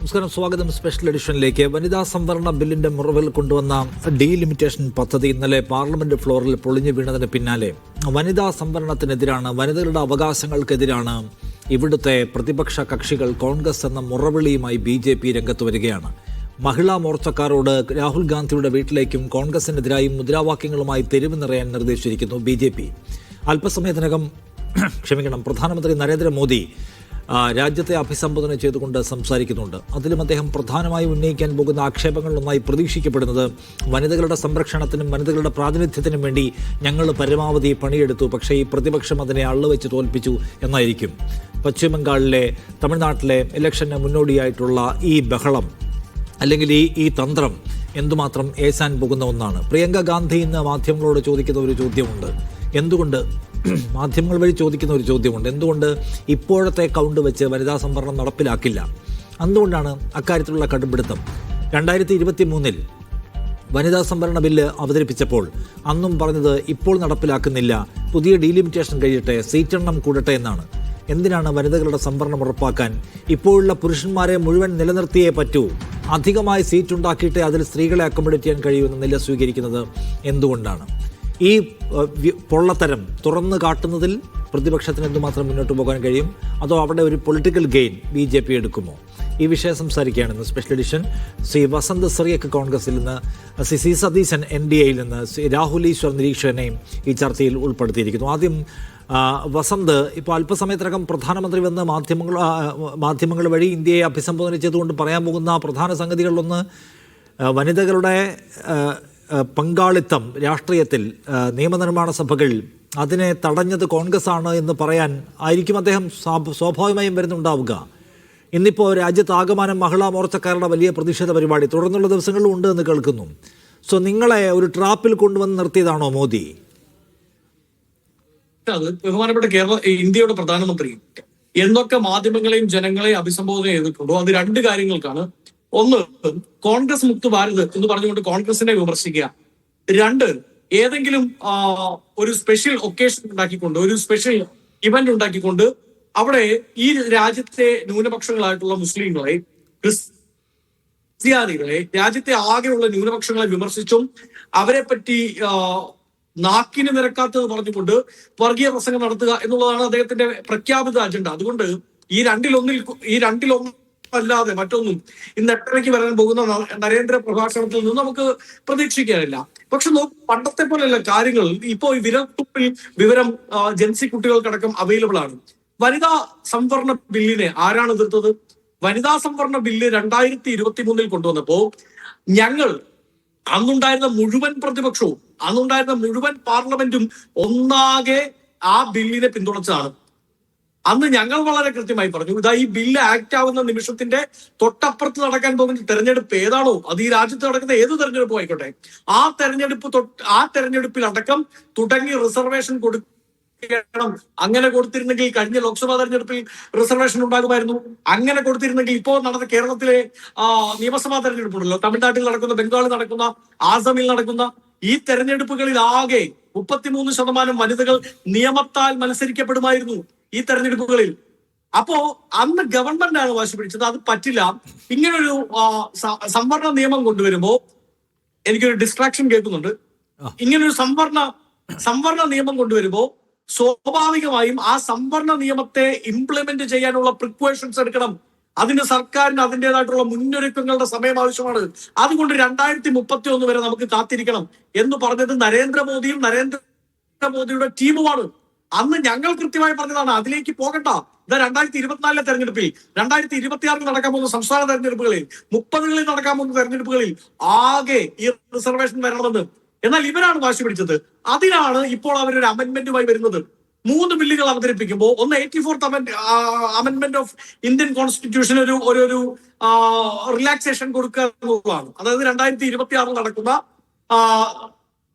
നമസ്കാരം, സ്വാഗതം സ്പെഷ്യൽ എഡിഷനിലേക്ക്. വനിതാ സംവരണ ബില്ലിന്റെ മുറവിൽ കൊണ്ടുവന്ന ഡീലിമിറ്റേഷൻ പദ്ധതി ഇന്നലെ പാർലമെന്റ് ഫ്ലോറിൽ പൊളിഞ്ഞു വീണതിന് പിന്നാലെ വനിതാ സംവരണത്തിനെതിരാണ്, വനിതകളുടെ അവകാശങ്ങൾക്കെതിരാണ് ഇവിടുത്തെ പ്രതിപക്ഷ കക്ഷികൾ കോൺഗ്രസ് എന്ന മുറവിളിയുമായി BJP രംഗത്ത് വരികയാണ്. മഹിളാ മോർച്ചക്കാരോട് രാഹുൽ ഗാന്ധിയുടെ വീട്ടിലേക്കും കോൺഗ്രസിനെതിരായും മുദ്രാവാക്യങ്ങളുമായി തെരുവ് നിറയാൻ നിർദ്ദേശിച്ചിരിക്കുന്നു BJP. അല്പസമയത്തിനകം പ്രധാനമന്ത്രി നരേന്ദ്രമോദി രാജ്യത്തെ അഭിസംബോധന ചെയ്തുകൊണ്ട് സംസാരിക്കുന്നുണ്ട്. അതിലും അദ്ദേഹം പ്രധാനമായും ഉന്നയിക്കാൻ പോകുന്ന ആക്ഷേപങ്ങളിലൊന്നായി പ്രതീക്ഷിക്കപ്പെടുന്നത് വനിതകളുടെ സംരക്ഷണത്തിനും വനിതകളുടെ പ്രാതിനിധ്യത്തിനും വേണ്ടി ഞങ്ങൾ പരമാവധി പണിയെടുത്തു, പക്ഷേ ഈ പ്രതിപക്ഷം അതിനെ അള്ളുവെച്ച് തോൽപ്പിച്ചു എന്നായിരിക്കും. പശ്ചിമബംഗാളിലെ, തമിഴ്നാട്ടിലെ ഇലക്ഷന് മുന്നോടിയായിട്ടുള്ള ഈ ബഹളം അല്ലെങ്കിൽ ഈ തന്ത്രം എന്തുമാത്രം ഏശാൻ പോകുന്ന ഒന്നാണ്. പ്രിയങ്ക ഗാന്ധി ഇന്ന് മാധ്യമങ്ങളോട് ചോദിക്കുന്ന ഒരു ചോദ്യമുണ്ട്. മാധ്യമങ്ങൾ വഴി ചോദിക്കുന്ന ഒരു ചോദ്യമുണ്ട്, എന്തുകൊണ്ട് ഇപ്പോഴത്തെ കൗണ്ട് വെച്ച് വനിതാ സംവരണം നടപ്പിലാക്കില്ല? എന്തുകൊണ്ടാണ് അക്കാര്യത്തിലുള്ള കടുംപിടുത്തം? 2023 വനിതാ സംവരണ ബില്ല് അവതരിപ്പിച്ചപ്പോൾ അന്നും പറഞ്ഞത് ഇപ്പോൾ നടപ്പിലാക്കുന്നില്ല, പുതിയ ഡീലിമിറ്റേഷൻ കഴിയട്ടെ, സീറ്റെണ്ണം കൂടട്ടെ എന്നാണ്. എന്തിനാണ് വനിതകളുടെ സംവരണം ഉറപ്പാക്കാൻ ഇപ്പോഴുള്ള പുരുഷന്മാരെ മുഴുവൻ നിലനിർത്തിയേ പറ്റൂ, അധികമായി സീറ്റ് ഉണ്ടാക്കിയിട്ട് അതിൽ സ്ത്രീകളെ അക്കോമഡേറ്റ് ചെയ്യാൻ കഴിയുമെന്ന നില സ്വീകരിക്കുന്നത് എന്തുകൊണ്ടാണ്? ഈ പൊള്ളത്തരം തുറന്നു കാട്ടുന്നതിൽ പ്രതിപക്ഷത്തിന് എന്തുമാത്രം മുന്നോട്ട് പോകാൻ കഴിയും? അതോ അവിടെ ഒരു പൊളിറ്റിക്കൽ ഗെയിൻ BJP എടുക്കുമോ? ഈ വിഷയം സംസാരിക്കുകയാണ് സ്പെഷ്യൽ എഡിഷൻ. ശ്രീ വസന്ത് സിറിയക്ക് കോൺഗ്രസിൽ നിന്ന്, സി സതീശൻ NDAയിൽ നിന്ന്, രാഹുൽ ഈശ്വർ നിരീക്ഷകനെയും ഈ ചർച്ചയിൽ ഉൾപ്പെടുത്തിയിരിക്കുന്നു. ആദ്യം വസന്ത്, ഇപ്പോൾ അല്പസമയത്തിനകം പ്രധാനമന്ത്രി വന്ന് മാധ്യമങ്ങൾ വഴി ഇന്ത്യയെ അഭിസംബോധന ചെയ്തുകൊണ്ട് പറയാൻ പോകുന്ന പ്രധാന സംഗതികളിലൊന്ന് വനിതകളുടെ പങ്കാളിത്തം രാഷ്ട്രീയത്തിൽ, നിയമനിർമ്മാണ സഭകൾ, അതിനെ തടഞ്ഞത് കോൺഗ്രസ് ആണ് എന്ന് പറയാൻ ആയിരിക്കും അദ്ദേഹം സ്വാഭാവികമായും വരുന്നുണ്ടാവുക. ഇന്നിപ്പോൾ രാജ്യത്താകമാനം മഹിളാ മോർച്ചക്കാരുടെ വലിയ പ്രതിഷേധ പരിപാടി തുടർന്നുള്ള ദിവസങ്ങളിലും ഉണ്ട് എന്ന് കേൾക്കുന്നു. സോ നിങ്ങളെ ഒരു ട്രാപ്പിൽ കൊണ്ടുവന്ന് നിർത്തിയതാണോ മോദി? ബഹുമാനപ്പെട്ട ഇന്ത്യയുടെ പ്രധാനമന്ത്രി എന്നൊക്കെ മാധ്യമങ്ങളെയും ജനങ്ങളെയും അഭിസംബോധന ചെയ്തിട്ടുണ്ടോ, അത് രണ്ട് കാര്യങ്ങൾക്കാണ്. ഒന്ന്, കോൺഗ്രസ് മുക്ത് ഭാരത് എന്ന് പറഞ്ഞുകൊണ്ട് കോൺഗ്രസിനെ വിമർശിക്കുക. രണ്ട്, ഏതെങ്കിലും ഒരു സ്പെഷ്യൽ ഒക്കേഷൻ ഉണ്ടാക്കിക്കൊണ്ട്, ഒരു സ്പെഷ്യൽ ഇവന്റ് ഉണ്ടാക്കിക്കൊണ്ട് അവിടെ ഈ രാജ്യത്തെ ന്യൂനപക്ഷങ്ങളായിട്ടുള്ള മുസ്ലിങ്ങളെ, ക്രിസ്ത്യാനികളെ, രാജ്യത്തെ ആകെയുള്ള ന്യൂനപക്ഷങ്ങളെ വിമർശിച്ചും അവരെ പറ്റി നാക്കിന് നിരക്കാത്തത് പറഞ്ഞുകൊണ്ട് വർഗീയ പ്രസംഗം നടത്തുക എന്നുള്ളതാണ് അദ്ദേഹത്തിന്റെ പ്രഖ്യാപിത അജണ്ട. അതുകൊണ്ട് ഈ രണ്ടിലൊന്നും അല്ലാതെ മറ്റൊന്നും ഇന്ന് 8:30 വരാൻ പോകുന്ന നരേന്ദ്ര പ്രഭാഷണത്തിൽ നിന്ന് നമുക്ക് പ്രതീക്ഷിക്കാനില്ല. പക്ഷെ പണ്ടത്തെ പോലെയല്ല കാര്യങ്ങൾ. ഇപ്പോ ഈ വിരൽത്തുപ്പിൽ വിവരം ജൻസി കുട്ടികൾക്കടക്കം അവൈലബിൾ ആണ്. വനിതാ സംവരണ ബില്ലിനെ ആരാണ് എതിർത്തത്? വനിതാ സംവരണ ബില്ല് 2023 കൊണ്ടുവന്നപ്പോ ഞങ്ങൾ, അന്നുണ്ടായിരുന്ന മുഴുവൻ പ്രതിപക്ഷവും, അന്നുണ്ടായിരുന്ന മുഴുവൻ പാർലമെന്റും ഒന്നാകെ ആ ബില്ലിനെ പിന്തുണച്ചതാണ്. അന്ന് ഞങ്ങൾ വളരെ കൃത്യമായി പറഞ്ഞു, ഇതാ ഈ ബില്ല് ആക്ട് ആവുന്ന നിമിഷത്തിന്റെ തൊട്ടപ്പുറത്ത് നടക്കാൻ പോകുന്ന തെരഞ്ഞെടുപ്പ് ഏതാണോ, അത് ഈ രാജ്യത്ത് നടക്കുന്ന ഏത് തെരഞ്ഞെടുപ്പും ആയിക്കോട്ടെ, ആ തെരഞ്ഞെടുപ്പിലടക്കം തുടങ്ങി റിസർവേഷൻ കൊടുക്കണം. അങ്ങനെ കൊടുത്തിരുന്നെങ്കിൽ കഴിഞ്ഞ ലോക്സഭാ തെരഞ്ഞെടുപ്പിൽ റിസർവേഷൻ ഉണ്ടാകുമായിരുന്നു. അങ്ങനെ കൊടുത്തിരുന്നെങ്കിൽ ഇപ്പോൾ നടന്ന കേരളത്തിലെ നിയമസഭാ തെരഞ്ഞെടുപ്പുണ്ടല്ലോ, തമിഴ്നാട്ടിൽ നടക്കുന്ന, ബംഗാളിൽ നടക്കുന്ന, ആസാമിൽ നടക്കുന്ന ഈ തെരഞ്ഞെടുപ്പുകളിൽ ആകെ 33% വനിതകൾ നിയമത്താൽ മത്സരിക്കപ്പെടുമായിരുന്നു ഈ തെരഞ്ഞെടുപ്പുകളിൽ. അപ്പോ അന്ന് ഗവൺമെന്റാണ് വാശി പിടിച്ചത്, അത് പറ്റില്ല. ഇങ്ങനൊരു സംവരണ നിയമം കൊണ്ടുവരുമ്പോ എനിക്കൊരു ഡിസ്ട്രാക്ഷൻ കേൾക്കുന്നുണ്ട്. ഇങ്ങനൊരു സംവരണ നിയമം കൊണ്ടുവരുമ്പോ സ്വാഭാവികമായും ആ സംവരണ നിയമത്തെ ഇംപ്ലിമെന്റ് ചെയ്യാനുള്ള പ്രിക്വേഷൻസ് എടുക്കണം. അതിന് സർക്കാരിന് അതിൻ്റെതായിട്ടുള്ള മുന്നൊരുക്കങ്ങളുടെ സമയം ആവശ്യമാണ്. അതുകൊണ്ട് 2031 വരെ നമുക്ക് കാത്തിരിക്കണം എന്ന് പറഞ്ഞത് നരേന്ദ്രമോദിയുടെ ടീമുമാണ്. അന്ന് ഞങ്ങൾ കൃത്യമായി പറഞ്ഞതാണ്, അതിലേക്ക് പോകണ്ട. ഇത് 2024 തെരഞ്ഞെടുപ്പിൽ, 2026 നടക്കാൻ പോകുന്ന സംസ്ഥാന തെരഞ്ഞെടുപ്പുകളിൽ, 30 നടക്കാൻ പോകുന്ന തെരഞ്ഞെടുപ്പുകളിൽ ആകെ ഈ റിസർവേഷൻ വരണമെന്ന്. എന്നാൽ ഇവരാണ് വാശി പിടിച്ചത്. അതിനാണ് ഇപ്പോൾ അവരൊരു അമെന്റ്മെന്റുമായി വരുന്നത്. 3 ബില്ലുകൾ അവതരിപ്പിക്കുമ്പോൾ, ഒന്ന് 84th amendment of Indian constitution ഒരു റിലാക്സേഷൻ കൊടുക്കുക എന്നുള്ളതാണ്. അതായത് 2026 നടക്കുന്ന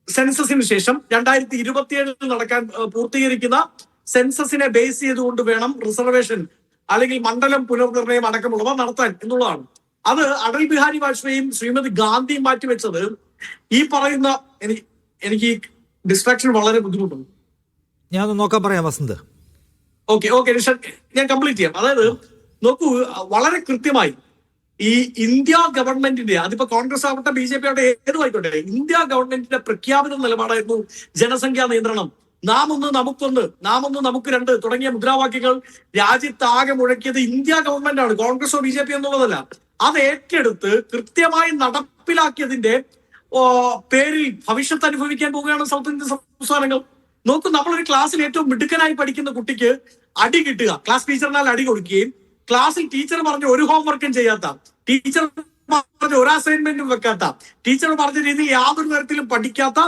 സെൻസസിന് ശേഷം 2027 നടക്കാൻ പൂർത്തീകരിക്കുന്ന സെൻസസിനെ ബേസ് ചെയ്തുകൊണ്ട് വേണം റിസർവേഷൻ അല്ലെങ്കിൽ മണ്ഡലം പുനർനിർണയം അടക്കമുള്ളവ നടത്താൻ എന്നുള്ളതാണ്. അത് അടൽ ബിഹാരി വാജ്പേയിയും ശ്രീമതി ഗാന്ധിയും മാറ്റിവെച്ചത് ഈ പറയുന്ന, എനിക്ക് ഡിസ്ട്രാക്ഷൻ വളരെ ബുദ്ധിമുട്ടുണ്ട്. ഞാൻ നോക്കാൻ പറയാം വസന്ത്. ഓക്കെ ഞാൻ കംപ്ലീറ്റ് ചെയ്യാം. അതായത് നോക്കൂ, വളരെ കൃത്യമായി ഈ ഇന്ത്യ ഗവൺമെന്റിന്റെ, അതിപ്പോ കോൺഗ്രസ് ആവട്ടെ BJP ആവട്ടെ ഏതും ആയിക്കോട്ടെ, ഇന്ത്യ ഗവൺമെന്റിന്റെ പ്രഖ്യാപിത നിലപാടായിരുന്നു ജനസംഖ്യാ നിയന്ത്രണം. നാം ഒന്ന് നമുക്കൊന്ന്, നാം ഒന്ന് നമുക്ക് രണ്ട് തുടങ്ങിയ മുദ്രാവാക്യങ്ങൾ രാജ്യത്താകെ മുഴക്കിയത് ഇന്ത്യ ഗവൺമെന്റ് ആണ്, കോൺഗ്രസോ BJP എന്നുള്ളതല്ല. അത് ഏറ്റെടുത്ത് കൃത്യമായി നടപ്പിലാക്കിയതിന്റെ പേരിൽ ഭവിഷ്യത്ത് അനുഭവിക്കാൻ പോവുകയാണ് സൗത്ത് ഇന്ത്യൻ സംസ്ഥാനങ്ങൾ. നോക്കൂ, നമ്മളൊരു ക്ലാസ്സിൽ ഏറ്റവും മിടുക്കനായി പഠിക്കുന്ന കുട്ടിക്ക് അടി കിട്ടുക, ക്ലാസ് ടീച്ചറിനാൽ അടി കൊടുക്കുകയും ക്ലാസ്സിൽ ടീച്ചർ പറഞ്ഞ ഒരു ഹോംവർക്കും ചെയ്യാത്ത, ടീച്ചർ പറഞ്ഞ ഒരു അസൈൻമെന്റും വെക്കാത്ത, ടീച്ചർ പറഞ്ഞ രീതിയിൽ യാതൊരു തരത്തിലും പഠിക്കാത്ത,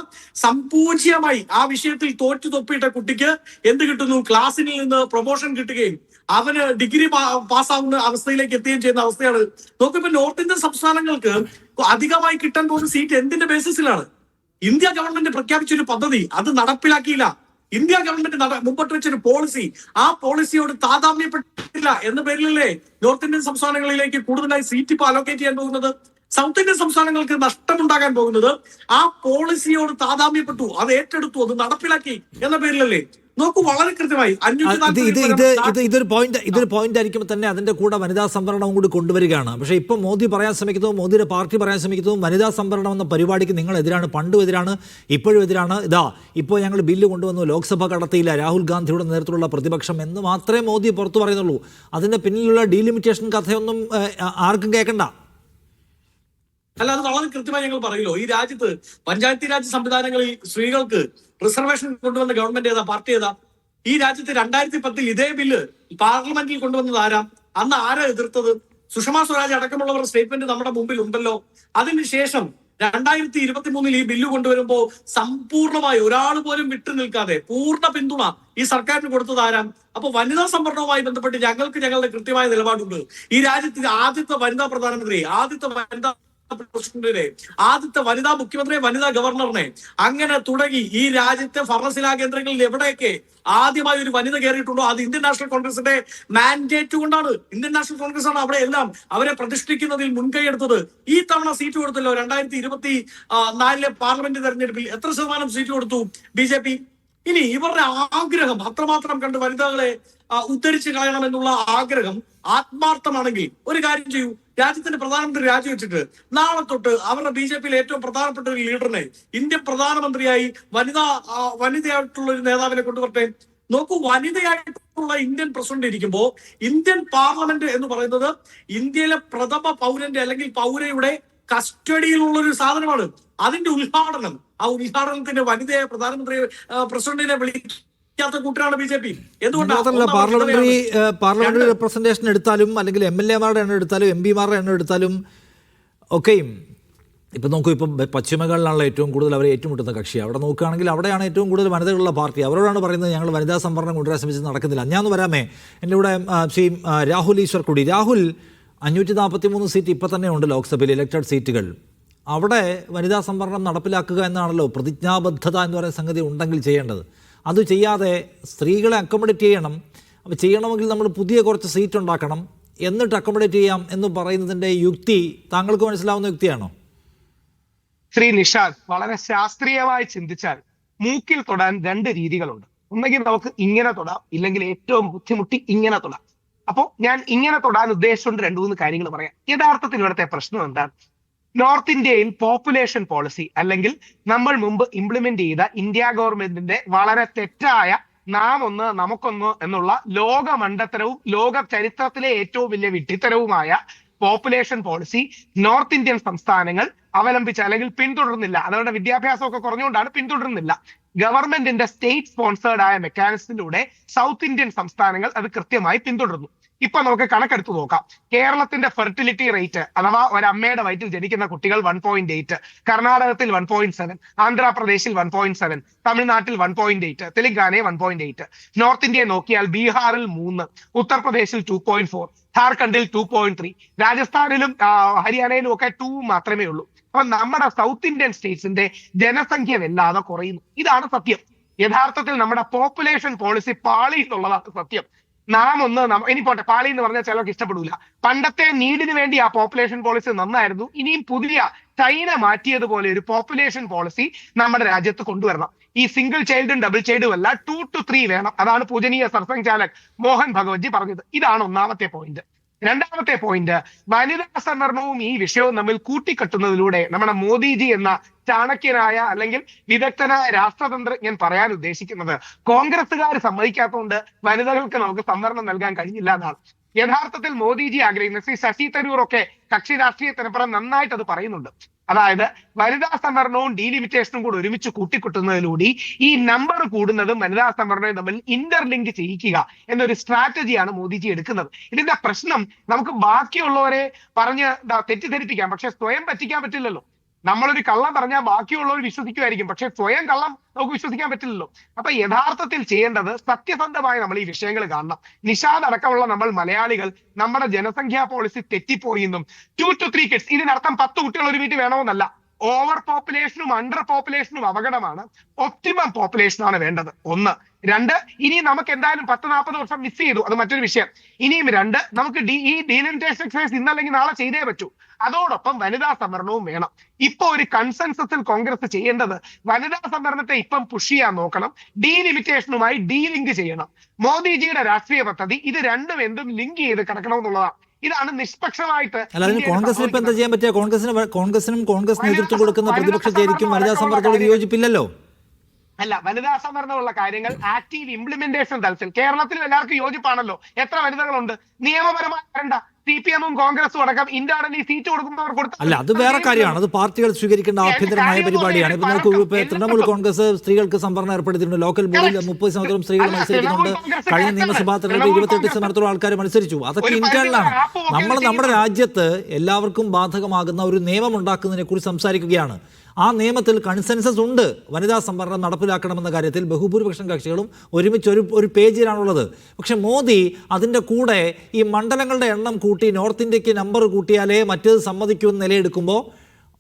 സമ്പൂജ്യമായി ആ വിഷയത്തിൽ തോറ്റു തൊപ്പിയിട്ട കുട്ടിക്ക് എന്ത് കിട്ടുന്നു? ക്ലാസ്സിൽ നിന്ന് പ്രൊമോഷൻ കിട്ടുകയും അവന് ഡിഗ്രി പാസ്സാവുന്ന അവസ്ഥയിലേക്ക് എത്തുകയും ചെയ്യുന്ന അവസ്ഥയാണ്. നോക്കിപ്പോ നോർത്ത് ഇന്ത്യൻ സംസ്ഥാനങ്ങൾക്ക് അധികമായി കിട്ടാൻ പോകുന്ന സീറ്റ് എന്തിന്റെ ബേസിസിലാണ്? ഇന്ത്യ ഗവൺമെന്റ് പ്രഖ്യാപിച്ചൊരു പദ്ധതി അത് നടപ്പിലാക്കിയില്ല. ഇന്ത്യ ഗവൺമെന്റ് മുമ്പോട്ട് വെച്ചൊരു പോളിസി, ആ പോളിസിയോട് താതാമ്യപ്പെട്ടില്ല എന്ന പേരിലല്ലേ നോർത്ത് ഇന്ത്യൻ സംസ്ഥാനങ്ങളിലേക്ക് കൂടുതലായി സീറ്റ് ഇപ്പോൾ അലോക്കേറ്റ് ചെയ്യാൻ പോകുന്നത്? സൗത്ത് ഇന്ത്യൻ സംസ്ഥാനങ്ങൾക്ക് നഷ്ടമുണ്ടാകാൻ പോകുന്നത് ആ പോളിസിയോട് താതാമ്യപ്പെട്ടു, അത് ഏറ്റെടുത്തു, അത് നടപ്പിലാക്കി എന്ന പേരിലല്ലേ? നോക്കൂ, വളരെ കൃത്യമായി ഇതൊരു പോയിന്റ് ആയിരിക്കുമ്പോൾ തന്നെ അതിന്റെ കൂടെ വനിതാ സംവരണവും കൂടി കൊണ്ടുവരികയാണ്. പക്ഷേ ഇപ്പൊ മോദി പറയാൻ ശ്രമിക്കുന്നതും മോദിയുടെ പാർട്ടി പറയാൻ ശ്രമിക്കുന്നതും വനിതാ സംവരണം എന്ന പരിപാടിക്ക് നിങ്ങൾ എതിരാണ്, പണ്ടും എതിരാണ്, ഇപ്പോഴും എതിരാണ്. ഇപ്പോൾ ഞങ്ങൾ ബില്ല് കൊണ്ടുവന്നു, ലോക്സഭ കടത്തിയില്ല, രാഹുൽ ഗാന്ധിയുടെ നേതൃത്വത്തിലുള്ള പ്രതിപക്ഷം എന്ന് മാത്രമേ മോദി പുറത്തു പറയുന്നുള്ളൂ. അതിന്റെ പിന്നിലുള്ള ഡീലിമിറ്റേഷൻ കഥയൊന്നും ആർക്കും കേൾക്കണ്ട. അല്ല, അത് വളരെ കൃത്യമായി ഞങ്ങൾ പറയല്ലോ. ഈ രാജ്യത്ത് പഞ്ചായത്തി രാജ് സംവിധാനങ്ങളിൽ സ്ത്രീകൾക്ക് റിസർവേഷൻ കൊണ്ടുവന്ന ഗവൺമെന്റ് ഏതാ, പാർട്ടി ഏതാ? ഈ രാജ്യത്ത് 2010 ഇതേ ബില്ല് പാർലമെന്റിൽ കൊണ്ടുവന്നത് ആരാ? അന്ന് ആരാ എതിർത്തത്? സുഷമ സ്വരാജ് അടക്കമുള്ളവർ സ്റ്റേറ്റ്മെന്റ് നമ്മുടെ മുമ്പിൽ ഉണ്ടല്ലോ. അതിനുശേഷം 2023 ഈ ബില്ല് കൊണ്ടുവരുമ്പോൾ സമ്പൂർണ്ണമായി ഒരാൾ പോലും വിട്ടു നിൽക്കാതെ പൂർണ്ണ പിന്തുണ ഈ സർക്കാരിന് കൊടുത്തത് ആരാം? അപ്പൊ വനിതാ സംവരണവുമായി ബന്ധപ്പെട്ട് ഞങ്ങൾക്ക് ഞങ്ങളുടെ കൃത്യമായ നിലപാടുണ്ട്. ഈ രാജ്യത്തിന്റെ ആദ്യത്തെ വനിതാ പ്രധാനമന്ത്രി, ആദ്യത്തെ വനിതാ പ്രസിഡന്റിനെ, ആദ്യത്തെ വനിതാ മുഖ്യമന്ത്രിയെ, വനിതാ ഗവർണറിനെ, അങ്ങനെ തുടങ്ങി ഈ രാജ്യത്തെ ഭരണശിലാ കേന്ദ്രങ്ങളിൽ എവിടെയൊക്കെ ആദ്യമായി ഒരു വനിത കയറിയിട്ടുണ്ടോ അത് ഇന്ത്യൻ നാഷണൽ കോൺഗ്രസിന്റെ മാൻഡേറ്റ് കൊണ്ടാണ്. ഇന്ത്യൻ നാഷണൽ കോൺഗ്രസ് ആണ് അവിടെ എല്ലാം അവരെ പ്രതിഷ്ഠിക്കുന്നതിൽ മുൻകൈ എടുത്തത്. ഈ തവണ സീറ്റ് കൊടുത്തല്ലോ 2024 പാർലമെന്റ് തെരഞ്ഞെടുപ്പിൽ. എത്ര ശതമാനം സീറ്റ് കൊടുത്തു BJP? ഇനി ഇവരുടെ ആഗ്രഹം അത്രമാത്രം കണ്ട് വനിതകളെ ഉദ്ധരിച്ചു കളയണമെന്നുള്ള ആഗ്രഹം ആത്മാർത്ഥമാണെങ്കിൽ ഒരു കാര്യം ചെയ്യൂ, രാജ്യത്തിന്റെ പ്രധാനമന്ത്രി രാജിവെച്ചിട്ട് നാളെ തൊട്ട് അവരുടെ BJPയിലെ ഏറ്റവും പ്രധാനപ്പെട്ട ഒരു ലീഡറിനെ, ഇന്ത്യൻ പ്രധാനമന്ത്രിയായി വനിതയായിട്ടുള്ള ഒരു നേതാവിനെ കൊണ്ടുവരട്ടെ. നോക്കൂ, വനിതയായിട്ടുള്ള ഇന്ത്യൻ പ്രസിഡന്റ് ഇരിക്കുമ്പോ ഇന്ത്യൻ പാർലമെന്റ് എന്ന് പറയുന്നത് ഇന്ത്യയിലെ പ്രഥമ പൗരന്റെ അല്ലെങ്കിൽ പൗരയുടെ കസ്റ്റഡിയിലുള്ള ഒരു സാധനമാണ്. അതിന്റെ ഉദ്ഘാടനം, ആ ഉദ്ഘാടനത്തിന്റെ വനിതയെ പ്രസിഡന്റിനെ വിളിക്കാത്ത കൂട്ടരാണ് BJP. എന്തുകൊണ്ടാണ് പാർലമെന്ററി റെപ്രസെന്റേഷൻ എടുത്താലും അല്ലെങ്കിൽ MLA-മാരുടെ എണ്ണം എടുത്താലും MP-മാരുടെ എണ്ണം എടുത്താലും ഒക്കെയും ഇപ്പം നോക്കൂ, ഇപ്പം പശ്ചിമബംഗാളിലാണല്ലോ ഏറ്റവും കൂടുതൽ അവരെ ഏറ്റുമുട്ടുന്ന കക്ഷി. അവിടെ നോക്കുകയാണെങ്കിൽ അവിടെയാണ് ഏറ്റവും കൂടുതൽ വനിതകളുള്ള പാർട്ടി. അവരോടാണ് പറയുന്നത് ഞങ്ങൾ വനിതാ സംവരണം കൊണ്ടുവരാൻ ശ്രമിച്ചത് നടക്കുന്നില്ല. ഞാൻ ഒന്ന് വരാമേ, എൻ്റെ കൂടെ ശ്രീ രാഹുൽ ഈശ്വർ കൂടി. രാഹുൽ, 543 സീറ്റ് ഇപ്പം തന്നെ ഉണ്ട് ലോക്സഭയിൽ, ഇലക്ടഡ് സീറ്റുകൾ. അവിടെ വനിതാ സംവരണം നടപ്പിലാക്കുക എന്നാണല്ലോ പ്രതിജ്ഞാബദ്ധത എന്ന് പറയുന്ന സംഗതി ഉണ്ടെങ്കിൽ ചെയ്യേണ്ടത്. അത് ചെയ്യാതെ സ്ത്രീകളെ അക്കോമഡേറ്റ് ചെയ്യണം. അപ്പോൾ ചെയ്യണമെങ്കിൽ നമ്മൾ പുതിയ കുറച്ച് സീറ്റ് ഉണ്ടാക്കണം, എന്നിട്ട് അക്കോമഡേറ്റ് ചെയ്യാം എന്ന് പറയുന്നതിൻ്റെ യുക്തി താങ്കൾക്ക് മനസ്സിലാവുന്ന യുക്തിയാണോ? ശ്രീ നിഷാദ്, വളരെ ശാസ്ത്രീയമായി ചിന്തിച്ചാൽ മൂക്കിൽ തൊടാൻ 2 രീതികളുണ്ട്. ഒന്നെങ്കിൽ നമുക്ക് ഇങ്ങനെ തൊടാം, ഇല്ലെങ്കിൽ ഏറ്റവും ബുദ്ധിമുട്ടി ഇങ്ങനെ തൊടാം. അപ്പോൾ ഞാൻ ഇങ്ങനെ തൊടാൻ ഉദ്ദേശിച്ചുകൊണ്ട് 2-3 കാര്യങ്ങൾ പറയാം. യഥാർത്ഥത്തിൽ ഇവിടുത്തെ പ്രശ്നം എന്താണ്? നോർത്ത് ഇന്ത്യയിൽ പോപ്പുലേഷൻ പോളിസി അല്ലെങ്കിൽ നമ്മൾ മുമ്പ് ഇംപ്ലിമെന്റ് ചെയ്ത ഇന്ത്യ ഗവൺമെന്റിന്റെ വളരെ തെറ്റായ നാം ഒന്ന് നമുക്കൊന്ന് എന്നുള്ള ലോക മണ്ടത്തരവും ലോക ചരിത്രത്തിലെ ഏറ്റവും വലിയ വിഡ്ഢിത്തരവുമായ പോപ്പുലേഷൻ പോളിസി നോർത്ത് ഇന്ത്യൻ സംസ്ഥാനങ്ങൾ അവലംബിച്ച അല്ലെങ്കിൽ പിന്തുടരുന്നില്ല. അതവരുടെ വിദ്യാഭ്യാസമൊക്കെ കുറഞ്ഞുകൊണ്ടാണ് പിന്തുടരുന്നില്ല. ഗവൺമെന്റിന്റെ സ്റ്റേറ്റ് സ്പോൺസേർഡ് ആയ മെക്കാനിസത്തിലൂടെ സൗത്ത് ഇന്ത്യൻ സംസ്ഥാനങ്ങൾ അത് കൃത്യമായി പിന്തുടരുന്നു. ഇപ്പൊ നമുക്ക് കണക്കെടുത്ത് നോക്കാം. കേരളത്തിന്റെ ഫെർട്ടിലിറ്റി റേറ്റ് അഥവാ ഒരമ്മയുടെ വയറ്റിൽ ജനിക്കുന്ന കുട്ടികൾ 1.8, കർണാടകത്തിൽ 1.7, ആന്ധ്രാപ്രദേശിൽ 1.7, തമിഴ്നാട്ടിൽ 1.8, തെലങ്കാനയിൽ 1.8. നോർത്ത് ഇന്ത്യയെ നോക്കിയാൽ ബീഹാറിൽ 3, ഉത്തർപ്രദേശിൽ 2.4, ഝാർഖണ്ഡിൽ 2.3, രാജസ്ഥാനിലും ഹരിയാനയിലും ഒക്കെ 2 മാത്രമേ ഉള്ളൂ. അപ്പൊ നമ്മുടെ സൗത്ത് ഇന്ത്യൻ സ്റ്റേറ്റ്സിന്റെ ജനസംഖ്യ വല്ലാതെ കുറയുന്നു. ഇതാണ് സത്യം. യഥാർത്ഥത്തിൽ നമ്മുടെ പോപ്പുലേഷൻ പോളിസി പാളി എന്നുള്ളതാണ് സത്യം. നാം ഒന്ന് ഇനി പോട്ടെ, പാളി എന്ന് പറഞ്ഞാൽ ചിലർക്ക് ഇഷ്ടപ്പെടില്ല. പണ്ടത്തെ നീഡിന് വേണ്ടി ആ പോപ്പുലേഷൻ പോളിസി നന്നായിരുന്നു. ഇനിയും പുതിയ ചൈന മാറ്റിയതുപോലെ ഒരു പോപ്പുലേഷൻ പോളിസി നമ്മുടെ രാജ്യത്ത് കൊണ്ടുവരണം. ഈ സിംഗിൾ ചൈൽഡും ഡബിൾ ചൈൽഡും അല്ല, 2 to 3 വേണം. അതാണ് പൂജനീയ സർസംഘ് ചാലക് മോഹൻ ഭഗവത്ജി പറഞ്ഞത്. ഇതാണ് ഒന്നാമത്തെ പോയിന്റ്. രണ്ടാമത്തെ പോയിന്റ്, വനിതാ സംവരണവും ഈ വിഷയവും തമ്മിൽ കൂട്ടിക്കെട്ടുന്നതിലൂടെ നമ്മുടെ മോദിജി എന്ന ചാണക്യനായ അല്ലെങ്കിൽ വിദഗ്ധനായ രാഷ്ട്രതന്ത്രജ്ഞൻ പറയാൻ ഉദ്ദേശിക്കുന്നത് കോൺഗ്രസുകാർ സമ്മതിക്കാത്തതുകൊണ്ട് വനിതകൾക്ക് നമുക്ക് സംവരണം നൽകാൻ കഴിഞ്ഞില്ല എന്നാണ്. യഥാർത്ഥത്തിൽ മോദിജി ആഗ്രഹിക്കുന്ന ശ്രീ ശശി തരൂർ ഒക്കെ കക്ഷി രാഷ്ട്രീയത്തിനപ്പുറം നന്നായിട്ട് അത് പറയുന്നുണ്ട്. അതായത് വനിതാ സംവരണവും ഡീലിമിറ്റേഷനും കൂടെ ഒരുമിച്ച് കൂട്ടിക്കെട്ടുന്നതിലൂടെ ഈ നമ്പർ കൂടുന്നതും വനിതാ സംവരണവും തമ്മിൽ ഇന്റർലിങ്ക് ചെയ്യിക്കുക എന്നൊരു സ്ട്രാറ്റജിയാണ് മോദിജി എടുക്കുന്നത്. ഇതിന്റെ പ്രശ്നം നമുക്ക് ബാക്കിയുള്ളവരെ പറഞ്ഞ് തെറ്റിദ്ധരിപ്പിക്കാം, പക്ഷെ സ്വയം പറ്റിക്കാൻ പറ്റില്ലല്ലോ. നമ്മളൊരു കള്ളം പറഞ്ഞാൽ ബാക്കിയുള്ളവർ വിശ്വസിക്കുമായിരിക്കും, പക്ഷെ സ്വയം കള്ളം നമുക്ക് വിശ്വസിക്കാൻ പറ്റില്ലല്ലോ. അപ്പൊ യഥാർത്ഥത്തിൽ ചെയ്യേണ്ടത് സത്യസന്ധമായി നമ്മൾ ഈ വിഷയങ്ങൾ കാണണം. നിഷാദ് അടക്കമുള്ള നമ്മൾ മലയാളികൾ നമ്മുടെ ജനസംഖ്യാ പോളിസി തെറ്റിപ്പോയി എന്നും 2 to 3 kids, ഇതിനർത്ഥം 10 കുട്ടികൾ ഒരു വീട്ടിൽ വേണമെന്നല്ല. ഓവർ പോപ്പുലേഷനും അണ്ടർ പോപ്പുലേഷനും അപകടമാണ്. ഒപ്റ്റിമം പോപ്പുലേഷനാണ് വേണ്ടത്. 1. 2, ഇനി നമുക്ക് എന്തായാലും 10-40 വർഷം മിസ് ചെയ്തു, അത് മറ്റൊരു വിഷയം. ഇനിയും 2, നമുക്ക് ഈ ഡീലിമിറ്റേഷൻ എക്സസൈസ് ഇന്നല്ലെങ്കിൽ നാളെ ചെയ്തേ പറ്റൂ. അതോടൊപ്പം വനിതാ സംവരണവും വേണം. ഇപ്പൊ ഒരു കൺസെൻസസിൽ കോൺഗ്രസ് ചെയ്യേണ്ടത് വനിതാ സംവരണത്തെ ഇപ്പം പുഷ് ചെയ്യാൻ നോക്കണം, ഡീലിമിറ്റേഷനുമായി ഡീലിങ്ക് ചെയ്യണം. മോദിജിയുടെ രാഷ്ട്രീയ പദ്ധതി ഇത് രണ്ടും എന്തും ലിങ്ക് ചെയ്ത് കിടക്കണമെന്നുള്ളതാണ്. ഇതാണ് നിഷ്പക്ഷമായിട്ട്. അല്ലാതെ കോൺഗ്രസിന് ഇപ്പൊ എന്താ ചെയ്യാൻ പറ്റുക? കോൺഗ്രസിനും കോൺഗ്രസ് നേതൃത്വം കൊടുക്കുന്ന പ്രതിപക്ഷ ചേരിക്കും വനിതാ സംവരണത്തോട് വിയോജിപ്പില്ലല്ലോ. അല്ല, വനിതാ സംവരണമുള്ള കാര്യങ്ങൾ ആക്റ്റീവ് ഇംപ്ലിമെന്റേഷൻ തലത്തിൽ കേരളത്തിലും എല്ലാവർക്കും യോജിപ്പാണല്ലോ. എത്ര വനിതകളുണ്ട്? നിയമപരമായി വരണ്ട. CPM-ഉം കോൺഗ്രസും അടക്കം ഇന്റേണലി സീറ്റ് കൊടുക്കുന്നവർ കൊടുത്ത അല്ല, അത് വേറെ കാര്യമാണ്. അത് പാർട്ടികൾ സ്വീകരിക്കേണ്ട ആഭ്യന്തരമായ പരിപാടിയാണ്. ഇപ്പൊ നമുക്ക് തൃണമൂൽ കോൺഗ്രസ് സ്ത്രീകൾക്ക് സംവരണം ഏർപ്പെടുത്തിയിട്ടുണ്ട്. ലോക്കൽ ബോഡിയിൽ 30 ശതമാനം സ്ത്രീകൾ മത്സരിക്കുന്നുണ്ട്. കഴിഞ്ഞ നിയമസഭാ തെരഞ്ഞെടുപ്പിൽ 28 ശതമാനത്തോളം ആൾക്കാർ മത്സരിച്ചു. അതൊക്കെ ഇന്റേണലാണ്. നമ്മൾ നമ്മുടെ രാജ്യത്ത് എല്ലാവർക്കും ബാധകമാകുന്ന ഒരു നിയമം ഉണ്ടാക്കുന്നതിനെ കുറിച്ച് സംസാരിക്കുകയാണ്. ആ നിയമത്തിൽ കൺസെൻസസ് ഉണ്ട്. വനിതാ സംവരണം നടപ്പിലാക്കണമെന്ന കാര്യത്തിൽ ബഹുഭൂരിപക്ഷം കക്ഷികളും ഒരുമിച്ച് ഒരു പേജിലാണുള്ളത്. പക്ഷെ മോദി അതിൻ്റെ കൂടെ ഈ മണ്ഡലങ്ങളുടെ എണ്ണം കൂട്ടി നോർത്ത് ഇന്ത്യക്ക് നമ്പർ കൂട്ടിയാലേ മറ്റേത് സമ്മതിക്കുമെന്ന് നിലയെടുക്കുമ്പോൾ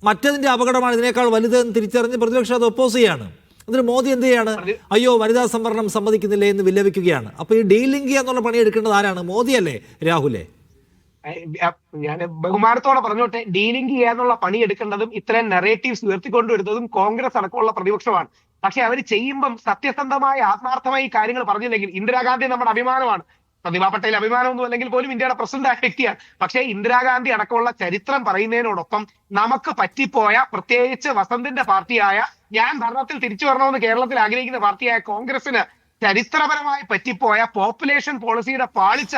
മറ്റതിൻ്റെ അപകടമാണ് ഇതിനേക്കാൾ വലുതെന്ന് തിരിച്ചറിഞ്ഞ് പ്രതിപക്ഷം അത് ഒപ്പോസ് ചെയ്യാണ്. എന്നിട്ട് മോദി എന്ത് ചെയ്യാണ്? അയ്യോ, വനിതാ സംവരണം സമ്മതിക്കുന്നില്ലേ എന്ന് വിലപിക്കുകയാണ്. അപ്പോൾ ഈ ഡീലിംഗ് എന്നുള്ള പണി എടുക്കേണ്ടത് ആരാണ്? മോദിയല്ലേ, രാഹുലേ? ഞാൻ ബഹുമാനത്തോടെ പറഞ്ഞോട്ടെ, ഡീലിംഗ് ചെയ്യാന്നുള്ള പണി എടുക്കേണ്ടതും ഇത്തരം നെറേറ്റീവ്സ് ഉയർത്തിക്കൊണ്ടുവരുന്നതും കോൺഗ്രസ് അടക്കമുള്ള പ്രതിപക്ഷമാണ്. പക്ഷെ അവർ ചെയ്യുമ്പം സത്യസന്ധമായ ആത്മാർത്ഥമായി കാര്യങ്ങൾ പറഞ്ഞില്ലെങ്കിൽ, ഇന്ദിരാഗാന്ധി നമ്മുടെ അഭിമാനമാണ്, പ്രതിഭ പട്ടേൽ അഭിമാനമൊന്നും അല്ലെങ്കിൽ പോലും ഇന്ത്യയുടെ പ്രസിഡന്റ് ആയ വ്യക്തിയാണ്. പക്ഷേ ഇന്ദിരാഗാന്ധി അടക്കമുള്ള ചരിത്രം പറയുന്നതിനോടൊപ്പം നമുക്ക് പറ്റിപ്പോയ, പ്രത്യേകിച്ച് വസന്തിന്റെ പാർട്ടിയായ, ഞാൻ ഭരണത്തിൽ തിരിച്ചു വരണമെന്ന് കേരളത്തിൽ ആഗ്രഹിക്കുന്ന പാർട്ടിയായ കോൺഗ്രസിന് ചരിത്രപരമായി പറ്റിപ്പോയ പോപ്പുലേഷൻ പോളിസിയുടെ പാളിച്ച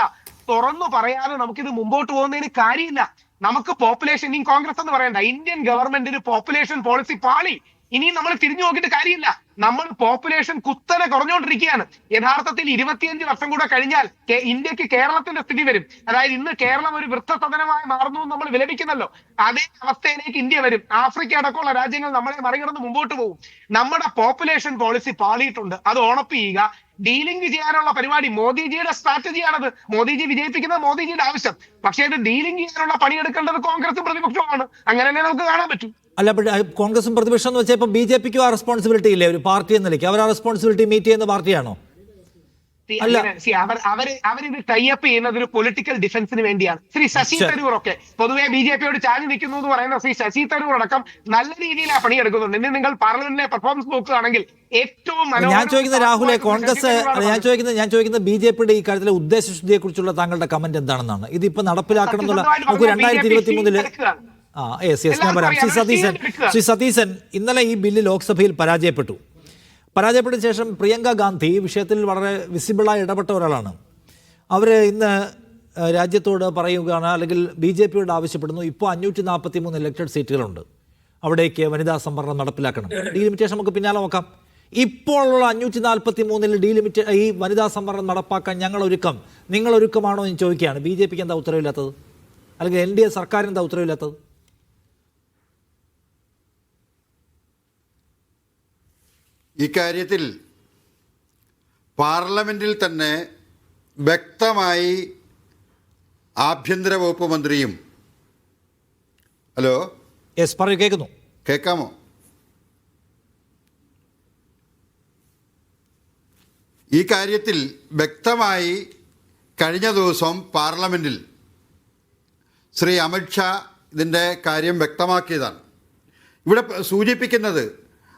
തുറന്നു പറയാതെ നമുക്കിത് മുമ്പോട്ട് പോകുന്നതിന് കാര്യമില്ല. നമുക്ക് പോപ്പുലേഷൻ, ഇനി കോൺഗ്രസ് എന്ന് പറയണ്ട, ഇന്ത്യൻ ഗവൺമെന്റിന് പോപ്പുലേഷൻ പോളിസി പാളി. ഇനിയും നമ്മൾ തിരിഞ്ഞു നോക്കിയിട്ട് കാര്യമില്ല. നമ്മൾ പോപ്പുലേഷൻ കുത്തനെ കുറഞ്ഞുകൊണ്ടിരിക്കുകയാണ്. യഥാർത്ഥത്തിൽ 25 വർഷം കൂടെ കഴിഞ്ഞാൽ ഇന്ത്യക്ക് കേരളത്തിന്റെ സ്ഥിതി വരും. അതായത് ഇന്ന് കേരളം ഒരു വൃദ്ധസദനമായി മാറുന്നു നമ്മൾ വിലപിക്കുന്നല്ലോ, അതേ അവസ്ഥയിലേക്ക് ഇന്ത്യ വരും. ആഫ്രിക്ക അടക്കമുള്ള രാജ്യങ്ങൾ നമ്മളെ മറികടന്ന് മുമ്പോട്ട് പോകും. നമ്മുടെ പോപ്പുലേഷൻ പോളിസി പാളിയിട്ടുണ്ട്. അത് ഓണപ്പ് ചെയ്യുക. ഡീലിംഗ് ചെയ്യാനുള്ള പരിപാടി മോദിജിയുടെ സ്ട്രാറ്റജിയാണത്. മോദിജി വിജയിപ്പിക്കുന്നത് മോദിജിയുടെ ആവശ്യം. പക്ഷേ ഇത് ഡീലിംഗ് ചെയ്യാനുള്ള പണിയെടുക്കേണ്ടത് കോൺഗ്രസും പ്രതിപക്ഷവുമാണ്. അങ്ങനെ തന്നെ നമുക്ക് കാണാൻ പറ്റും. അല്ല, കോൺഗ്രസും പ്രതിപക്ഷം എന്ന് വെച്ചാൽ ഇപ്പം BJPക്കും ആ റെസ്പോൺസിബിലിറ്റി ഇല്ലേ? ഒരു പാർട്ടി എന്ന നിലയ്ക്ക് അവർ ആ റെസ്പോൺസിബിലിറ്റി മീറ്റ് ചെയ്യുന്ന പാർട്ടിയാണോ? അവരിത് ടൈപ്പ് ചെയ്യുന്നത് ഒരു പൊളിറ്റിക്കൽ ഡിഫൻസിന് വേണ്ടിയാണ്. ശ്രീ ശശി തരൂർ ഒക്കെ പൊതുവെ BJPയോട് ചാഞ്ഞു നിൽക്കുന്നു എന്ന് പറയുന്ന ശ്രീ ശശി തരൂർ അടക്കം നല്ല രീതിയിൽ ആ പണിയെടുക്കുന്നുണ്ട്. ഇന്ന് നിങ്ങൾ പാർലമെന്റിലെ പെർഫോമൻസ് നോക്കുകയാണെങ്കിൽ ഏറ്റവും ഞാൻ ചോദിക്കുന്നത് രാഹുലെ, കോൺഗ്രസ് ഞാൻ ചോദിക്കുന്നത് BJPയുടെ ഈ കാര്യത്തിലെ ഉദ്ദേശശുദ്ധിയെ കുറിച്ചുള്ള താങ്കളുടെ കമന്റ് എന്താണെന്നാണ്. ഇതിപ്പോ നടപ്പിലാക്കണം എന്നുള്ള നമുക്ക് 2023 ഞാൻ പറയാം. ശ്രീ സതീശൻ, ഇന്നലെ ഈ ബില്ല് ലോക്സഭയിൽ പരാജയപ്പെട്ട ശേഷം പ്രിയങ്ക ഗാന്ധി വിഷയത്തിൽ വളരെ വിസിബിളായി ഇടപെട്ട ഒരാളാണ്. അവർ ഇന്ന് രാജ്യത്തോട് പറയുകയാണ്, അല്ലെങ്കിൽ BJPയോട് ആവശ്യപ്പെടുന്നു, ഇപ്പോൾ 543 ഇലക്ടഡ് സീറ്റുകളുണ്ട്, അവിടേക്ക് വനിതാ സംവരണം നടപ്പിലാക്കണം. ഡീലിമിറ്റേഷൻ നമുക്ക് പിന്നാലെ നോക്കാം. ഇപ്പോഴുള്ള 543 ഈ വനിതാ സംവരണം നടപ്പാക്കാൻ നിങ്ങൾ ഒരുക്കമാണോ എന്ന് ചോദിക്കുകയാണ്. BJPക്ക് എന്താ ഉത്തരവില്ലാത്തത്? അല്ലെങ്കിൽ NDA സർക്കാരിന് എന്താ ഉത്തരവില്ലാത്തത്? ഇക്കാര്യത്തിൽ പാർലമെൻറ്റിൽ തന്നെ വ്യക്തമായി ആഭ്യന്തര വകുപ്പ് മന്ത്രിയും കേൾക്കാമോ? ഈ കാര്യത്തിൽ വ്യക്തമായി കഴിഞ്ഞ ദിവസം പാർലമെൻറ്റിൽ ശ്രീ അമിത്ഷാ ഇതിൻ്റെ കാര്യം വ്യക്തമാക്കിയതാണ്. ഇവിടെ സൂചിപ്പിക്കുന്നത്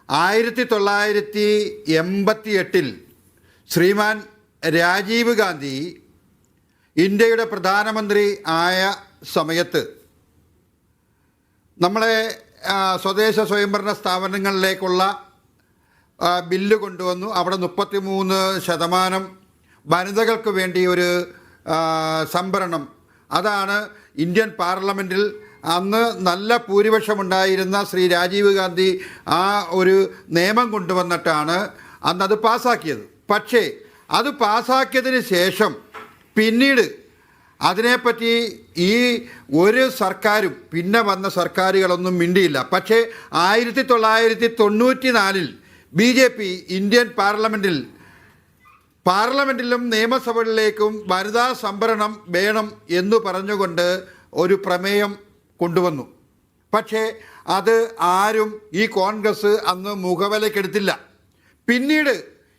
1988 ശ്രീമാൻ രാജീവ് ഗാന്ധി ഇന്ത്യയുടെ പ്രധാനമന്ത്രി ആയ സമയത്ത് നമ്മളെ സ്വദേശ സ്വയംഭരണ സ്ഥാപനങ്ങളിലേക്കുള്ള ബില്ല് കൊണ്ടുവന്നു. അവിടെ 33% വനിതകൾക്ക് വേണ്ടി ഒരു സംവരണം, അതാണ് ഇന്ത്യൻ പാർലമെൻറ്റിൽ അന്ന് നല്ല ഭൂരിപക്ഷമുണ്ടായിരുന്ന ശ്രീ രാജീവ് ഗാന്ധി ആ ഒരു നിയമം കൊണ്ടുവന്നിട്ടാണ് അന്നത് പാസ്സാക്കിയത്. പക്ഷേ അത് പാസ്സാക്കിയതിന് ശേഷം പിന്നീട് അതിനെപ്പറ്റി ഈ ഒരു സർക്കാരും പിന്നെ വന്ന സർക്കാരുകളൊന്നും മിണ്ടിയില്ല. പക്ഷേ 1994 BJP ഇന്ത്യൻ പാർലമെൻറ്റിലും നിയമസഭകളിലേക്കും വനിതാ സംവരണം വേണം എന്ന് പറഞ്ഞുകൊണ്ട് ഒരു പ്രമേയം കൊണ്ടുവന്നു. പക്ഷേ അത് ആരും ഈ കോൺഗ്രസ് അന്ന് മുഖവിലക്കെടുത്തില്ല. പിന്നീട്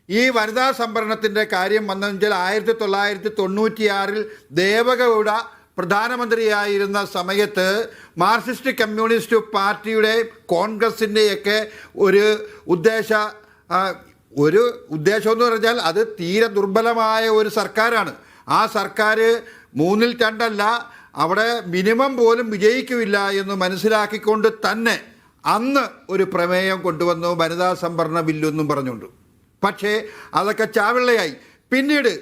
ഈ വനിതാ സംവരണത്തിൻ്റെ കാര്യം വന്നെങ്കിൽ 1996 ദേവഗൗഡ പ്രധാനമന്ത്രിയായിരുന്ന സമയത്ത് മാർക്സിസ്റ്റ് കമ്മ്യൂണിസ്റ്റ് പാർട്ടിയുടെ കോൺഗ്രസിൻ്റെയൊക്കെ ഒരു ഉദ്ദേശം എന്ന് പറഞ്ഞാൽ അത് തീരെ ദുർബലമായ ഒരു സർക്കാരാണ്. ആ സർക്കാർ 2/3 അവിടെ മിനിമം പോലും വിജയിക്കില്ല എന്ന് മനസ്സിലാക്കിക്കൊണ്ട് തന്നെ അന്ന് ഒരു പ്രമേയം കൊണ്ടുവന്നു, വനിതാ സംവരണ ബില്ലെന്നും പറഞ്ഞുകൊണ്ട്. പക്ഷേ അതൊക്കെ ചാവിള്ളയായി. പിന്നീട്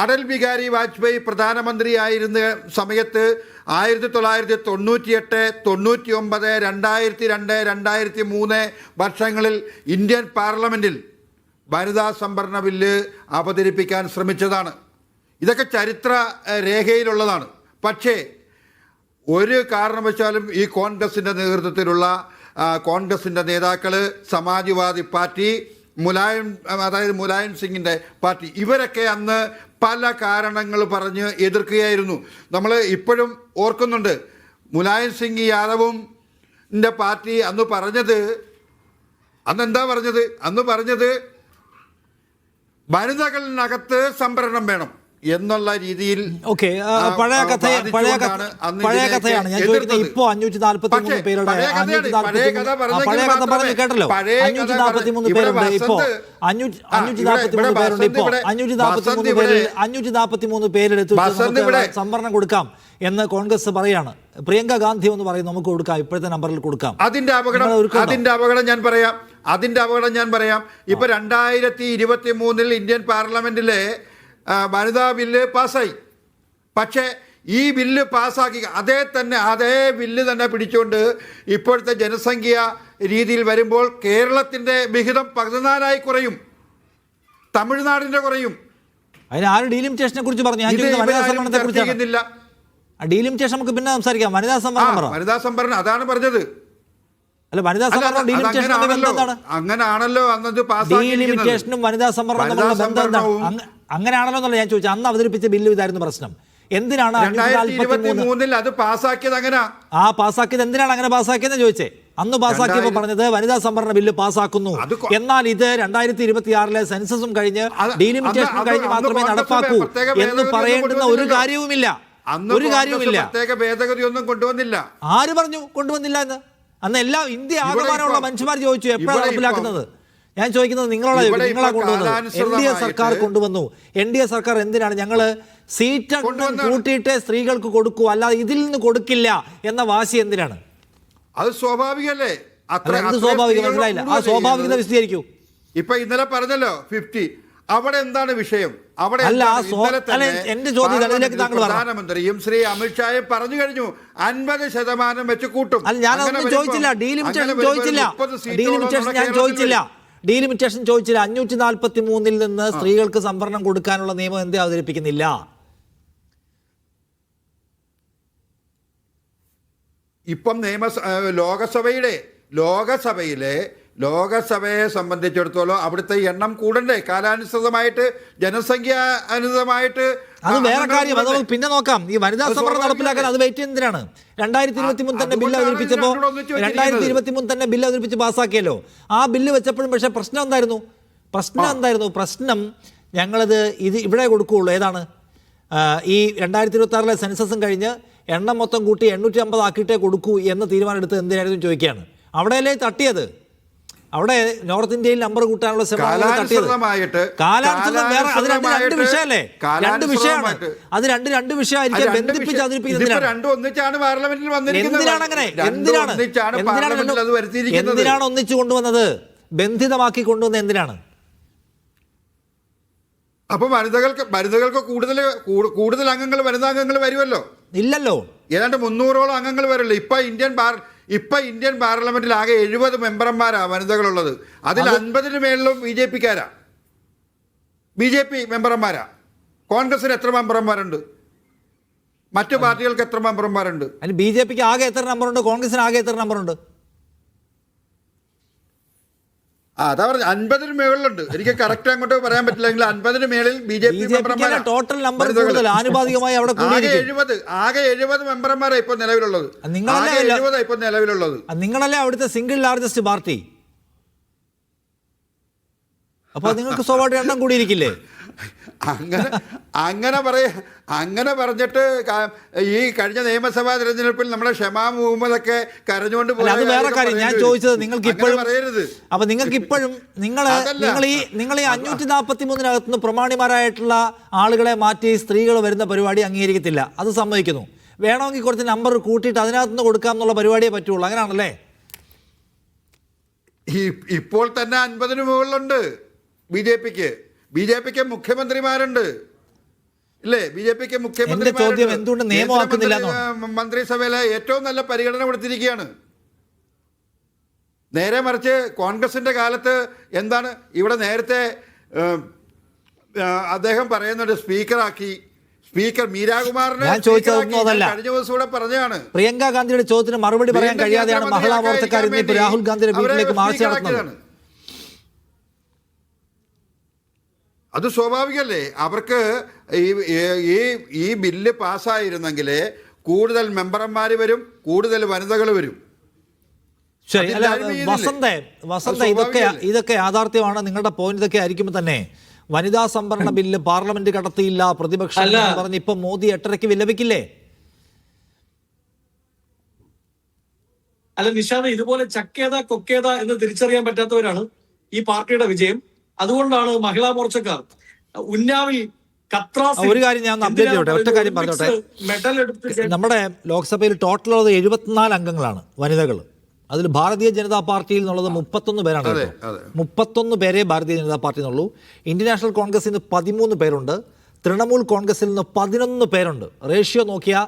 അടൽ ബിഹാരി വാജ്പേയി പ്രധാനമന്ത്രിയായിരുന്ന സമയത്ത് 1998, 99, 2002, 2003 വർഷങ്ങളിൽ ഇന്ത്യൻ പാർലമെൻറ്റിൽ വനിതാ സംവരണ ബില്ല് അവതരിപ്പിക്കാൻ ശ്രമിച്ചതാണ്. ഇതൊക്കെ ചരിത്ര രേഖയിലുള്ളതാണ്. പക്ഷേ ഒരു കാരണവശാലും ഈ കോൺഗ്രസിൻ്റെ നേതൃത്വത്തിലുള്ള കോൺഗ്രസിൻ്റെ നേതാക്കൾ, സമാജ്വാദി പാർട്ടി, മുലായം സിംഗിൻ്റെ പാർട്ടി, ഇവരൊക്കെ അന്ന് പല കാരണങ്ങൾ പറഞ്ഞ് എതിർക്കുകയായിരുന്നു. നമ്മൾ ഇപ്പോഴും ഓർക്കുന്നുണ്ട്, മുലായം സിംഗ് യാദവും പാർട്ടി അന്ന് പറഞ്ഞത് വനിതകളിനകത്ത് സംവരണം വേണം എന്നുള്ള രീതിയിൽ. ഓക്കെ, പഴയ കഥയാണ് ഞാൻ ചോദിക്കുന്നത്. ഇപ്പോ 543 പേരുടെ പഴയ കഥ പറഞ്ഞു കേട്ടല്ലോ. 543 പേരുണ്ട്. ഇപ്പോ 543 പേരുണ്ട്. ഇപ്പോ 543 പേരെടുത്ത് സംവരണം കൊടുക്കാം എന്ന് കോൺഗ്രസ് പറയാണ്. പ്രിയങ്ക ഗാന്ധി എന്ന് പറയും നമുക്ക് കൊടുക്കാം, ഇപ്പോഴത്തെ നമ്പറിൽ കൊടുക്കാം. അതിന്റെ അപകടം ഞാൻ പറയാം. ഇപ്പൊ 2023 ഇന്ത്യൻ പാർലമെന്റിലെ വനിതാ ബില്ല് പാസ്സായി. പക്ഷേ ഈ ബില്ല് പാസ്സാക്കി അതേ ബില്ല് തന്നെ പിടിച്ചുകൊണ്ട് ഇപ്പോഴത്തെ ജനസംഖ്യ രീതിയിൽ വരുമ്പോൾ കേരളത്തിൻ്റെ വിഹിതം 14 കുറയും, തമിഴ്നാടിൻ്റെ കുറയും. അതിന് ആര് ഡീലിമിറ്റേഷനെ കുറിച്ച് പറഞ്ഞു? വനിതാ സംവരണത്തെ കുറിച്ച് ഡീലിമിറ്റേഷൻ നമുക്ക് പിന്നെ സംസാരിക്കാം. വനിതാ സംവരണം അതാണ് പറഞ്ഞത്. അല്ല, വനിതാ സംവരണം അങ്ങനാണല്ലോ അന്നത് ഡീലിമിറ്റേഷനും വനിതാ സംവരണം തമ്മിലുള്ള ബന്ധം എന്താണ്? അങ്ങനെയാണല്ലോ എന്നല്ല ഞാൻ ചോദിച്ചത്. അന്ന് അവതരിപ്പിച്ച ബില്ല് ഇതായിരുന്നു പ്രശ്നം. എന്തിനാണ് 2023 അത് പാസ്സാക്കിയത്? പാസ്സാക്കിയത് എന്തിനാണ് അങ്ങനെ പാസ്സാക്കിയെന്ന് ചോദിച്ചേ. അന്ന് പാസ്സാക്കിയപ്പോൾ പറഞ്ഞത് വനിതാ സംവരണ ബില്ല് പാസ്സാക്കുന്നു. എന്നാൽ ഇത് 2026 സെൻസസും കഴിഞ്ഞ് ഡീലിമിറ്റേഷനും കഴിഞ്ഞ് മാത്രമേ നടപ്പാക്കൂ എന്ന് പറയേണ്ടുന്ന ഒരു കാര്യവുമില്ല. ഭേദഗതിയൊന്നും കൊണ്ടുവന്നില്ല. ആര് പറഞ്ഞു കൊണ്ടുവന്നില്ല എന്ന്? അന്ന് എല്ലാം ഇന്ത്യ ആകമാനമുള്ള മനുഷ്യന്മാർ ചോദിച്ചു എപ്പോഴാണ് നടപ്പിലാക്കുന്നത്. ഞാൻ ചോദിക്കുന്നത് നിങ്ങളാ കൊണ്ടുവന്നത്. NDA സർക്കാർ കൊണ്ടുവന്നു. NDA സർക്കാർ എന്തിനാണ് ഞങ്ങൾ സീറ്റ് കൂട്ടിയിട്ടേ സ്ത്രീകൾക്ക് കൊടുക്കൂ, അല്ലാതെ ഇതിൽ നിന്ന് കൊടുക്കില്ല എന്ന വാശി എന്തിനാണ്? അത് സ്വാഭാവികല്ലേ? സ്വാഭാവികം മനസ്സിലായില്ല. ആ സ്വാഭാവികത വിശദീകരിക്കൂ. ഇപ്പൊ ഇന്നലെ പറഞ്ഞല്ലോ 50. അവിടെ എന്താണ് വിഷയം? അവിടെ എന്റെ ചോദ്യം പ്രധാനമന്ത്രിയും ശ്രീ അമിത്ഷായും പറഞ്ഞു കഴിഞ്ഞു 50% വെച്ച് കൂട്ടും. അല്ല, ഞാനൊന്നും ചോദിച്ചില്ല. ഡീലിമിറ്റേഷൻ ചോദിച്ചില്ല. ഡീലിമിറ്റേഷൻ ചോദിച്ചില്ല. 543 നിന്ന് സ്ത്രീകൾക്ക് സംവരണം കൊടുക്കാനുള്ള നിയമം എന്തേ അവതരിപ്പിക്കുന്നില്ല? ഇപ്പം ലോകസഭയെ സംബന്ധിച്ചിടത്തോളം അവിടുത്തെ എണ്ണം കൂടണ്ടേ? കാലാനുസൃതമായിട്ട്, ജനസംഖ്യ അനുസൃതമായിട്ട്. അത് വേറെ കാര്യം, അത് പിന്നെ നോക്കാം. ഈ വനിതാ സംവരണം നടപ്പിലാക്കാൻ അത് വെയിറ്റ് എന്തിനാണ്? 2023 തന്നെ ബില്ല് അവതരിപ്പിച്ചപ്പോൾ 2023 തന്നെ ബില്ല് അവതരിപ്പിച്ച് പാസ്സാക്കിയല്ലോ. ആ ബില്ല് വെച്ചപ്പോഴും പക്ഷേ പ്രശ്നം എന്തായിരുന്നു? പ്രശ്നം ഞങ്ങളത് ഇവിടെ കൊടുക്കുകയുള്ളൂ. ഏതാണ് ഈ 2026 സെൻസസും കഴിഞ്ഞ് എണ്ണം മൊത്തം കൂട്ടി 850 ആക്കിയിട്ടേ കൊടുക്കൂ എന്ന് തീരുമാനം എടുത്തത് എന്തിനായിരുന്നു ചോദിക്കുകയാണ്. അവിടെയല്ലേ തട്ടിയത്? അവിടെ നോർത്ത് ഇന്ത്യയിൽ നമ്പർ കൂട്ടാനുള്ള ശ്രമം കാലാനുസൃതമായിട്ട് രണ്ട് വിഷയമല്ലേ, രണ്ട് വിഷയമാണ് അത്. രണ്ട് വിഷയമായിരിക്കും ബന്ധിപ്പിച്ച് അവതരിപ്പിക്കുന്നത്. രണ്ടും ഒന്നിച്ചാണ് പാർലമെന്റിൽ വന്നിരിക്കുന്നത്. എന്തിനാണ് അങ്ങനെ? എന്തിനാണ് ഒന്നിച്ചു കൊണ്ടുവന്നത്? ബന്ധിതമാക്കി കൊണ്ടുവന്നത് എന്തിനാണ്? അപ്പൊ വനിതകൾക്ക് കൂടുതൽ അംഗങ്ങൾ, വനിതാ അംഗങ്ങൾ വരുമല്ലോ. ഇല്ലല്ലോ, ഏതാണ്ട് 300ഓളം അംഗങ്ങൾ വരുമല്ലോ. ഇപ്പൊ ഇന്ത്യൻ പാർലമെന്റിൽ ആകെ 70 മെമ്പർമാരാ വനിതകളുള്ളത്. അതിൽ 50-ന് മേളിലും BJP മെമ്പർമാരാ. കോൺഗ്രസിന് എത്ര മെമ്പർമാരുണ്ട്? മറ്റു പാർട്ടികൾക്ക് എത്ര മെമ്പർമാരുണ്ട്? BJPക്ക് ആകെ എത്ര നമ്പറുണ്ട്? കോൺഗ്രസിന് ആകെ എത്ര നമ്പറുണ്ട്? അതാ പറഞ്ഞ 50-ന് മേളിലുണ്ട്. എനിക്ക് കറക്റ്റ് അങ്ങോട്ട് പറയാൻ പറ്റില്ലെങ്കിൽ 50-ന് മേളിൽ BJP മെമ്പർമാരാ. ടോട്ടൽ നമ്പർ ആനുപാതികമായി അവിടെ ആകെ 70 മെമ്പർമാരാണ് ഇപ്പൊ നിലവിലുള്ളത്. നിങ്ങളല്ലേ അവിടുത്തെ സിംഗിൾ ലാർജസ്റ്റ് പാർട്ടി. അപ്പൊ നിങ്ങൾക്ക് സ്വാഭാവിക എണ്ണം കൂടിയിരിക്കില്ലേ? അങ്ങനെ പറഞ്ഞിട്ട് ഈ കഴിഞ്ഞ നിയമസഭാ തെരഞ്ഞെടുപ്പിൽ നമ്മുടെ ഷമാ മുഹമ്മദൊക്കെ കരഞ്ഞുകൊണ്ട് അത് വേറെ കാര്യം. ഞാൻ ചോദിച്ചത് നിങ്ങൾക്ക് ഇപ്പോഴും പറയരുത്. അപ്പൊ നിങ്ങൾക്ക് ഇപ്പോഴും നിങ്ങൾ ഈ 543-നകത്തുനിന്ന് പ്രമാണിമാരായിട്ടുള്ള ആളുകളെ മാറ്റി സ്ത്രീകൾ വരുന്ന പരിപാടി അംഗീകരിക്കത്തില്ല, അത് സമ്മതിക്കുന്നു. വേണമെങ്കിൽ കുറച്ച് നമ്പർ കൂട്ടിയിട്ട് അതിനകത്തുനിന്ന് കൊടുക്കാം എന്നുള്ള പരിപാടിയെ പറ്റുള്ളൂ, അങ്ങനെയാണല്ലേ? ഇപ്പോൾ തന്നെ 50-ന് മുകളിലുണ്ട് ബിജെപിക്ക് മുഖ്യമന്ത്രിമാരുണ്ട്, ഇല്ലേ? ബിജെപിക്ക് മന്ത്രിസഭയിലെ ഏറ്റവും നല്ല പരിഗണന കൊടുത്തിരിക്കുകയാണ്. നേരെ മറിച്ച് കോൺഗ്രസിന്റെ കാലത്ത് എന്താണ് ഇവിടെ നേരത്തെ അദ്ദേഹം പറയുന്നുണ്ട്, സ്പീക്കർ മീരാകുമാറിനെ കഴിഞ്ഞ ദിവസം കൂടെ പറഞ്ഞാണ്. പ്രിയങ്ക ഗാന്ധിയുടെ ചോദ്യത്തിന് മറുപടി പറയാൻ കഴിയാതെയാണ് മഹിളാ മോർച്ചക്കാർ രാഹുൽ ഗാന്ധിയുടെ വീട്ടിലേക്ക് മാർച്ച് നടത്തുന്നത്. അത് സ്വാഭാവികമല്ലേ? അവർക്ക് ഈ ബില്ല് പാസ്സായിരുന്നെങ്കിൽ കൂടുതൽ മെമ്പർമാർ വരും, കൂടുതൽ വനിതകൾ വരും. ശരി, അല്ല വസന്ത ഇതൊക്കെ യാഥാർത്ഥ്യമാണ്. നിങ്ങളുടെ പോയിന്റ് ഇതൊക്കെ ആയിരിക്കുമ്പോൾ തന്നെ വനിതാ സംവരണ ബില്ല് പാർലമെന്റ് കടത്തിയില്ല പ്രതിപക്ഷം പറഞ്ഞ് ഇപ്പൊ മോദി 8:30-ക്ക് വിലപിക്കില്ലേ? അല്ല നിഷാദ്, ഇതുപോലെ ചക്കേത കൊക്കേത എന്ന് തിരിച്ചറിയാൻ പറ്റാത്തവരാണ് ഈ പാർട്ടിയുടെ വിജയം. അതുകൊണ്ടാണ് മഹിളാ മോർച്ചക്കാർ ഉന്നാവിൽ ഒരു കാര്യം ഞാൻ അപ്ഡേറ്റ് ചെയ്തോട്ടെ, ഒറ്റ കാര്യം പറഞ്ഞോട്ടെ. നമ്മുടെ ലോക്സഭയിൽ ടോട്ടൽ ഉള്ളത് 74 അംഗങ്ങളാണ് വനിതകൾ. അതിൽ ഭാരതീയ ജനതാ പാർട്ടിയിൽ നിന്നുള്ളത് 31 പേരാണ്. 31 പേരെ ഭാരതീയ ജനതാ പാർട്ടി എന്നുള്ളൂ. ഇന്ത്യൻ നാഷണൽ കോൺഗ്രസിൽ നിന്ന് 13 പേരുണ്ട്. തൃണമൂൽ കോൺഗ്രസിൽ നിന്ന് 11 പേരുണ്ട്. റേഷ്യോ നോക്കിയാൽ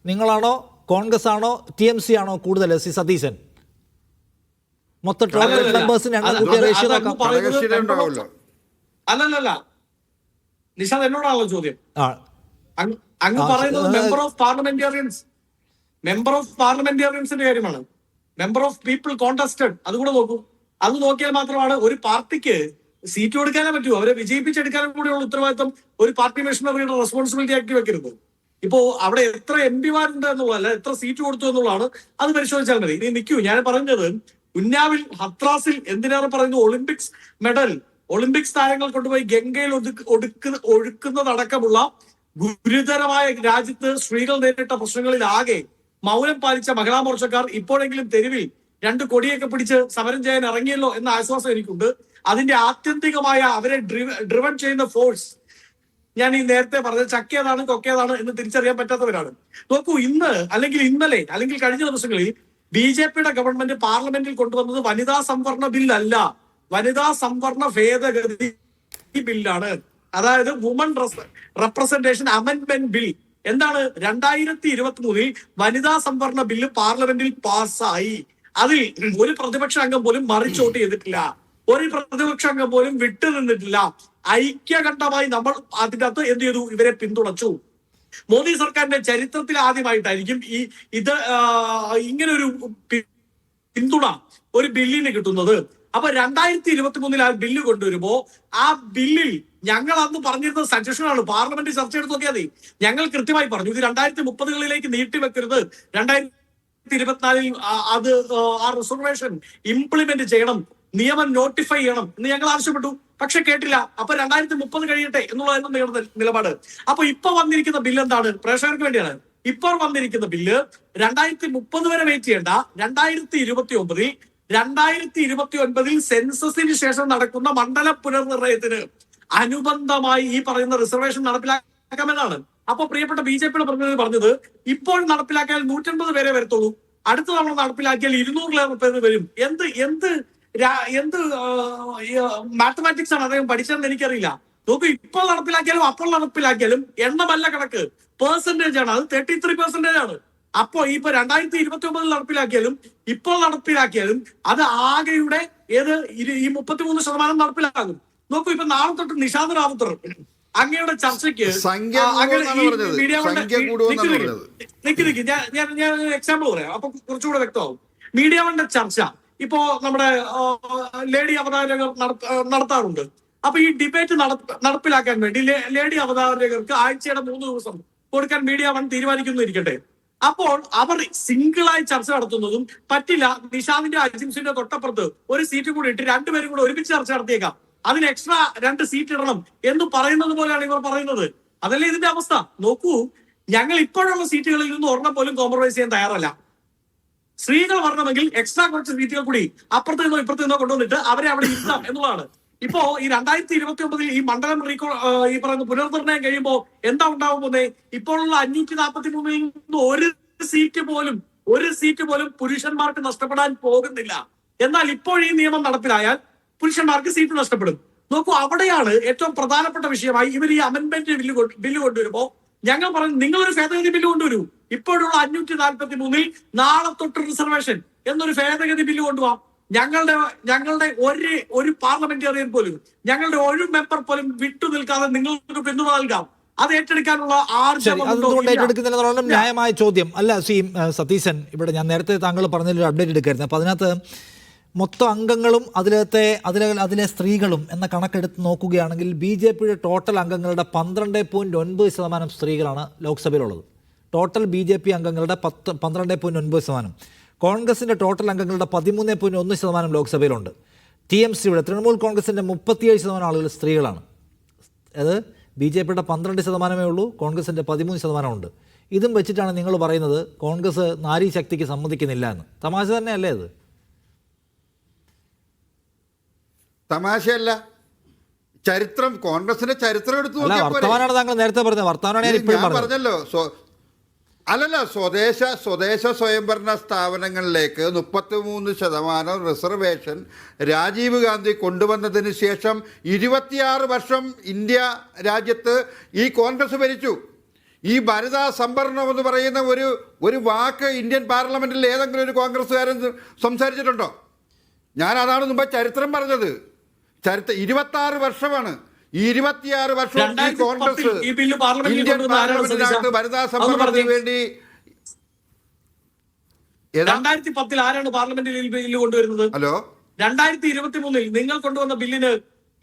നിങ്ങളാണോ കോൺഗ്രസ് ആണോ TMC ആണോ കൂടുതൽ? സതീശൻ മൊത്തം ടോട്ടൽ മെമ്പേഴ്സിന് റേഷ്യോ നോക്കാം. അല്ലല്ല നിഷാദ്, എന്നോടാണല്ലോ ചോദ്യം. അങ്ങ് പറയുന്നത് മെമ്പർ ഓഫ് പാർലമെന്റേറിയൻസിന്റെ കാര്യമാണ്. മെമ്പർ ഓഫ് പീപ്പിൾ കോൺടെസ്റ്റഡ് അതുകൂടെ നോക്കൂ. അത് നോക്കിയാൽ മാത്രമാണ് ഒരു പാർട്ടിക്ക് സീറ്റ് കൊടുക്കാനേ പറ്റൂ. അവരെ വിജയിപ്പിച്ചെടുക്കാനും കൂടിയുള്ള ഉത്തരവാദിത്വം ഒരു പാർട്ടി മെഷീനറിയുടെ റെസ്പോൺസിബിലിറ്റി ആക്കി വെക്കരുത്. ഇപ്പോ അവിടെ എത്ര MP-മാരുണ്ട് എന്നുള്ളതല്ല, എത്ര സീറ്റ് കൊടുത്തു എന്നുള്ളതാണ്. അത് പരിശോധിച്ചാൽ മതി. ഇനി നിൽക്കൂ, ഞാൻ പറഞ്ഞത് ഉന്നാവിൽ ഹത്രാസിൽ എന്തിനേറെ പറയുന്നു, ഒളിമ്പിക്സ് താരങ്ങൾ കൊണ്ടുപോയി ഗംഗയിൽ ഒഴുക്കുന്നതടക്കമുള്ള ഗുരുതരമായ രാജ്യത്ത് സ്ത്രീകൾ നേരിട്ട പ്രശ്നങ്ങളിൽ ആകെ മൗനം പാലിച്ച മഹിളാ മോർച്ചക്കാർ ഇപ്പോഴെങ്കിലും തെരുവിൽ 2 കൊടിയൊക്കെ പിടിച്ച് സമരം ചെയ്യാൻ ഇറങ്ങിയല്ലോ എന്ന ആശ്വാസം എനിക്കുണ്ട്. അതിന്റെ ആത്യന്തികമായ അവരെ ഡ്രിവൺ ചെയ്യുന്ന ഫോഴ്സ് ഞാൻ ഈ നേരത്തെ പറഞ്ഞ ചക്കേതാണ് കൊക്കേതാണ് എന്ന് തിരിച്ചറിയാൻ പറ്റാത്തവരാണ്. നോക്കൂ, ഇന്നലെ അല്ലെങ്കിൽ കഴിഞ്ഞ ദിവസങ്ങളിൽ BJPയുടെ ഗവൺമെന്റ് പാർലമെന്റിൽ കൊണ്ടുവന്നത് വനിതാ സംവരണ ബില്ലല്ല, വനിതാ സംവരണ ഭേദഗതി ബില്ലാണ്. അതായത് വുമൺ റെപ്രസെന്റേഷൻ അമെന്റ്മെന്റ് ബിൽ. എന്താണ്? 2023 വനിതാ സംവരണ ബില്ല് പാർലമെന്റിൽ പാസ്സായി. അതിൽ ഒരു പ്രതിപക്ഷ അംഗം പോലും മറിച്ചോട്ട് ചെയ്തിട്ടില്ല, ഒരു പ്രതിപക്ഷ അംഗം പോലും വിട്ടുനിന്നിട്ടില്ല. ഐക്യകണ്ഠമായി നമ്മൾ അതിൻ്റെ അകത്ത് എന്ത് ചെയ്തു? ഇവരെ പിന്തുണച്ചു. മോദി സർക്കാരിന്റെ ചരിത്രത്തിൽ ആദ്യമായിട്ടായിരിക്കും ഇങ്ങനൊരു പിന്തുണ ഒരു ബില്ലിന് കിട്ടുന്നത്. അപ്പൊ 2023 ആ ബില്ല് കൊണ്ടുവരുമ്പോ ആ ബില്ലിൽ ഞങ്ങൾ അന്ന് പറഞ്ഞിരുന്നത് സജഷനാണ്. പാർലമെന്റ് ചർച്ച എടുത്ത് നോക്കിയാൽ മതി. ഞങ്ങൾ കൃത്യമായി പറഞ്ഞു, ഇത് 2030-കളിലേക്ക് നീട്ടിവെക്കരുത്, 2024-ൽ അത് ആ റിസർവേഷൻ ഇംപ്ലിമെന്റ് ചെയ്യണം, നിയമം നോട്ടിഫൈ ചെയ്യണം എന്ന് ഞങ്ങൾ ആവശ്യപ്പെട്ടു. പക്ഷെ കേട്ടില്ല. അപ്പൊ 2030 കഴിയട്ടെ എന്നുള്ളതായിരുന്നു നിങ്ങളുടെ നിലപാട്. അപ്പൊ ഇപ്പൊ വന്നിരിക്കുന്ന ബില്ല് എന്താണ്? പ്രേക്ഷകർക്ക് വേണ്ടിയാണ്. ഇപ്പോൾ വന്നിരിക്കുന്ന ബില്ല് 2030 വരെ വെയിറ്റ് ചെയ്യേണ്ട, 2029-ൽ 2029 സെൻസസിന് ശേഷം നടക്കുന്ന മണ്ഡല പുനർനിർണയത്തിന് അനുബന്ധമായി ഈ പറയുന്ന റിസർവേഷൻ നടപ്പിലാക്കാമെന്നാണ്. അപ്പൊ പ്രിയപ്പെട്ട BJP-യുടെ പ്രതിനിധി പറഞ്ഞത് ഇപ്പോൾ നടപ്പിലാക്കിയാൽ 150 പേരെ വരത്തുള്ളൂ, അടുത്ത തവണ നടപ്പിലാക്കിയാൽ 200 പേര് വരും. എന്ത് മാത്തമാറ്റിക്സ് ആണ് അദ്ദേഹം പഠിച്ചതെന്ന് എനിക്കറിയില്ല. നോക്കൂ, ഇപ്പോൾ നടപ്പിലാക്കിയാലും അപ്പോൾ നടപ്പിലാക്കിയാലും എണ്ണമല്ല കണക്ക്, പെർസെന്റേജ് ആണ്. അത് 33% ആണ്. അപ്പോ ഇപ്പൊ 2029 നടപ്പിലാക്കിയാലും ഇപ്പോൾ നടപ്പിലാക്കിയാലും അത് ആകെയുടെ ഈ 33% നടപ്പിലാകും. നോക്കൂ, ഇപ്പൊ നാളെ തൊട്ട് നിഷാദ് റാവുത്തർ അങ്ങയുടെ ചർച്ചയ്ക്ക് ഞാൻ എക്സാമ്പിൾ പറയാം, അപ്പൊ കുറച്ചുകൂടെ വ്യക്തമാവും. മീഡിയ വണ്ണിന്റെ ചർച്ച ഇപ്പോ നമ്മുടെ ലേഡി അവതാരകർ നടത്താറുണ്ട്. അപ്പൊ ഈ ഡിബേറ്റ് നടപ്പിലാക്കാൻ വേണ്ടി ലേഡി അവതാരകർക്ക് ആഴ്ചയുടെ 3 ദിവസം കൊടുക്കാൻ മീഡിയ വൺ തീരുമാനിക്കുന്നു ഇരിക്കട്ടെ. അപ്പോൾ അവർ സിംഗിളായി ചർച്ച നടത്തുന്നതും പറ്റില്ല. നിഷാദിന്റെ അജിംസിന്റെ തൊട്ടപ്പുറത്ത് ഒരു സീറ്റ് കൂടി ഇട്ട് രണ്ടുപേരും കൂടെ ഒരുമിച്ച് ചർച്ച നടത്തിയേക്കാം, അതിന് എക്സ്ട്രാ 2 സീറ്റ് ഇടണം എന്ന് പറയുന്നത് പോലെയാണ് ഇവർ പറയുന്നത്. അതല്ലേ ഇതിന്റെ അവസ്ഥ? നോക്കൂ, ഞങ്ങൾ ഇപ്പോഴുള്ള സീറ്റുകളിൽ നിന്ന് ഒരെണ്ണം പോലും കോംപ്രമൈസ് ചെയ്യാൻ തയ്യാറല്ല. സ്ത്രീകൾ വരണമെങ്കിൽ എക്സ്ട്രാ കുറച്ച് സീറ്റുകൾ കൂടി അപ്പുറത്ത് നിന്നോ ഇപ്പുറത്ത് നിന്നോ കൊണ്ടുവന്നിട്ട് അവരെ അവിടെ ഇരുത്താം എന്നുള്ളതാണ്. ഇപ്പോ ഈ 2029 ഈ മണ്ഡലം ഈ പറയുന്ന പുനർനിർണയം കഴിയുമ്പോൾ എന്താ ഉണ്ടാവാൻ പോകുന്നത്? ഇപ്പോഴുള്ള 543 നിന്ന് ഒരു സീറ്റ് പോലും പുരുഷന്മാർക്ക് നഷ്ടപ്പെടാൻ പോകുന്നില്ല. എന്നാൽ ഇപ്പോൾ ഈ നിയമം നടപ്പിലായാൽ പുരുഷന്മാർക്ക് സീറ്റ് നഷ്ടപ്പെടും. നോക്കൂ, അവിടെയാണ് ഏറ്റവും പ്രധാനപ്പെട്ട വിഷയമായി ഇവർ ഈ അമെന്റ്മെന്റ് ബില്ല് കൊണ്ടുവരുമ്പോ ഞങ്ങൾ പറഞ്ഞു, നിങ്ങളൊരു ഭേദഗതി ബില്ല് കൊണ്ടുവരൂ. ഇപ്പോഴുള്ള 543 നാളെ തൊട്ട് റിസർവേഷൻ എന്നൊരു ഭേദഗതി ബില്ല് കൊണ്ടുപോവാം. ഞങ്ങളുടെ ഒരു പാർലമെന്റേറിയൻ പോലും, ഞങ്ങളുടെ ഒരു മെമ്പർ പോലും വിട്ടു നിൽക്കാതെ നിങ്ങൾക്ക് പിന്തുണ നൽകാം. അത് ഏറ്റെടുക്കാനുള്ള ഏറ്റെടുക്കുന്നില്ല. ന്യായമായ ചോദ്യം അല്ല സതീശൻ. ഇവിടെ ഞാൻ നേരത്തെ താങ്കൾ പറഞ്ഞൊരു അപ്ഡേറ്റ് എടുക്കായിരുന്നു. അപ്പൊ അതിനകത്ത് മൊത്തം അംഗങ്ങളും അതിലെ സ്ത്രീകളും എന്ന കണക്കെടുത്ത് നോക്കുകയാണെങ്കിൽ BJP-യുടെ ടോട്ടൽ അംഗങ്ങളുടെ 12.9% സ്ത്രീകളാണ് ലോക്സഭയിലുള്ളത്. ടോട്ടൽ BJP അംഗങ്ങളുടെ 12.9%. കോൺഗ്രസിൻ്റെ ടോട്ടൽ അംഗങ്ങളുടെ 13.1% ലോക്സഭയിലുണ്ട്. TMC-യുടെ തൃണമൂൽ കോൺഗ്രസിൻ്റെ 37% ആളുകൾ സ്ത്രീകളാണ്. അത് BJP-യുടെ 12% ഉള്ളൂ, കോൺഗ്രസിൻ്റെ 13% ഉണ്ട്. ഇതും വെച്ചിട്ടാണ് നിങ്ങൾ പറയുന്നത് കോൺഗ്രസ് നാരി ശക്തിക്ക് സമ്മതിക്കുന്നില്ല എന്ന്. തമാശ തന്നെയല്ലേ അത്? തമാശയല്ല, ചരിത്രം, കോൺഗ്രസിന്റെ ചരിത്രം എടുത്തു വർത്തമാനാണ് താങ്കൾ നേരത്തെ പറഞ്ഞത്. വർത്തമാനമാണ് പറഞ്ഞല്ലോ. അല്ലല്ല, സ്വദേശ സ്വയംഭരണ സ്ഥാപനങ്ങളിലേക്ക് 33% റിസർവേഷൻ രാജീവ് ഗാന്ധി കൊണ്ടുവന്നതിന് ശേഷം 26 വർഷം ഇന്ത്യ രാജ്യത്ത് ഈ കോൺഗ്രസ് ഭരിച്ചു. ഈ വനിതാ സംവരണം എന്ന് പറയുന്ന ഒരു വാക്ക് ഇന്ത്യൻ പാർലമെന്റിൽ ഏതെങ്കിലും ഒരു കോൺഗ്രസ്സുകാരൻ സംസാരിച്ചിട്ടുണ്ടോ? ഞാൻ അതാണ് മുമ്പ് ചരിത്രം പറഞ്ഞത്. 26 വർഷമാണ്. ഈ 26 വർഷം ഈ കോൺഗ്രസ് ഇന്ത്യൻ പാർലമെന്റിനകത്ത് വനിതാ സംവരണത്തിന് വേണ്ടി 2010 ആരാണ് പാർലമെന്റിൽ ബില്ല് കൊണ്ടുവരുന്നത്? 2023 നിങ്ങൾ കൊണ്ടുവന്ന ബില്ലിന്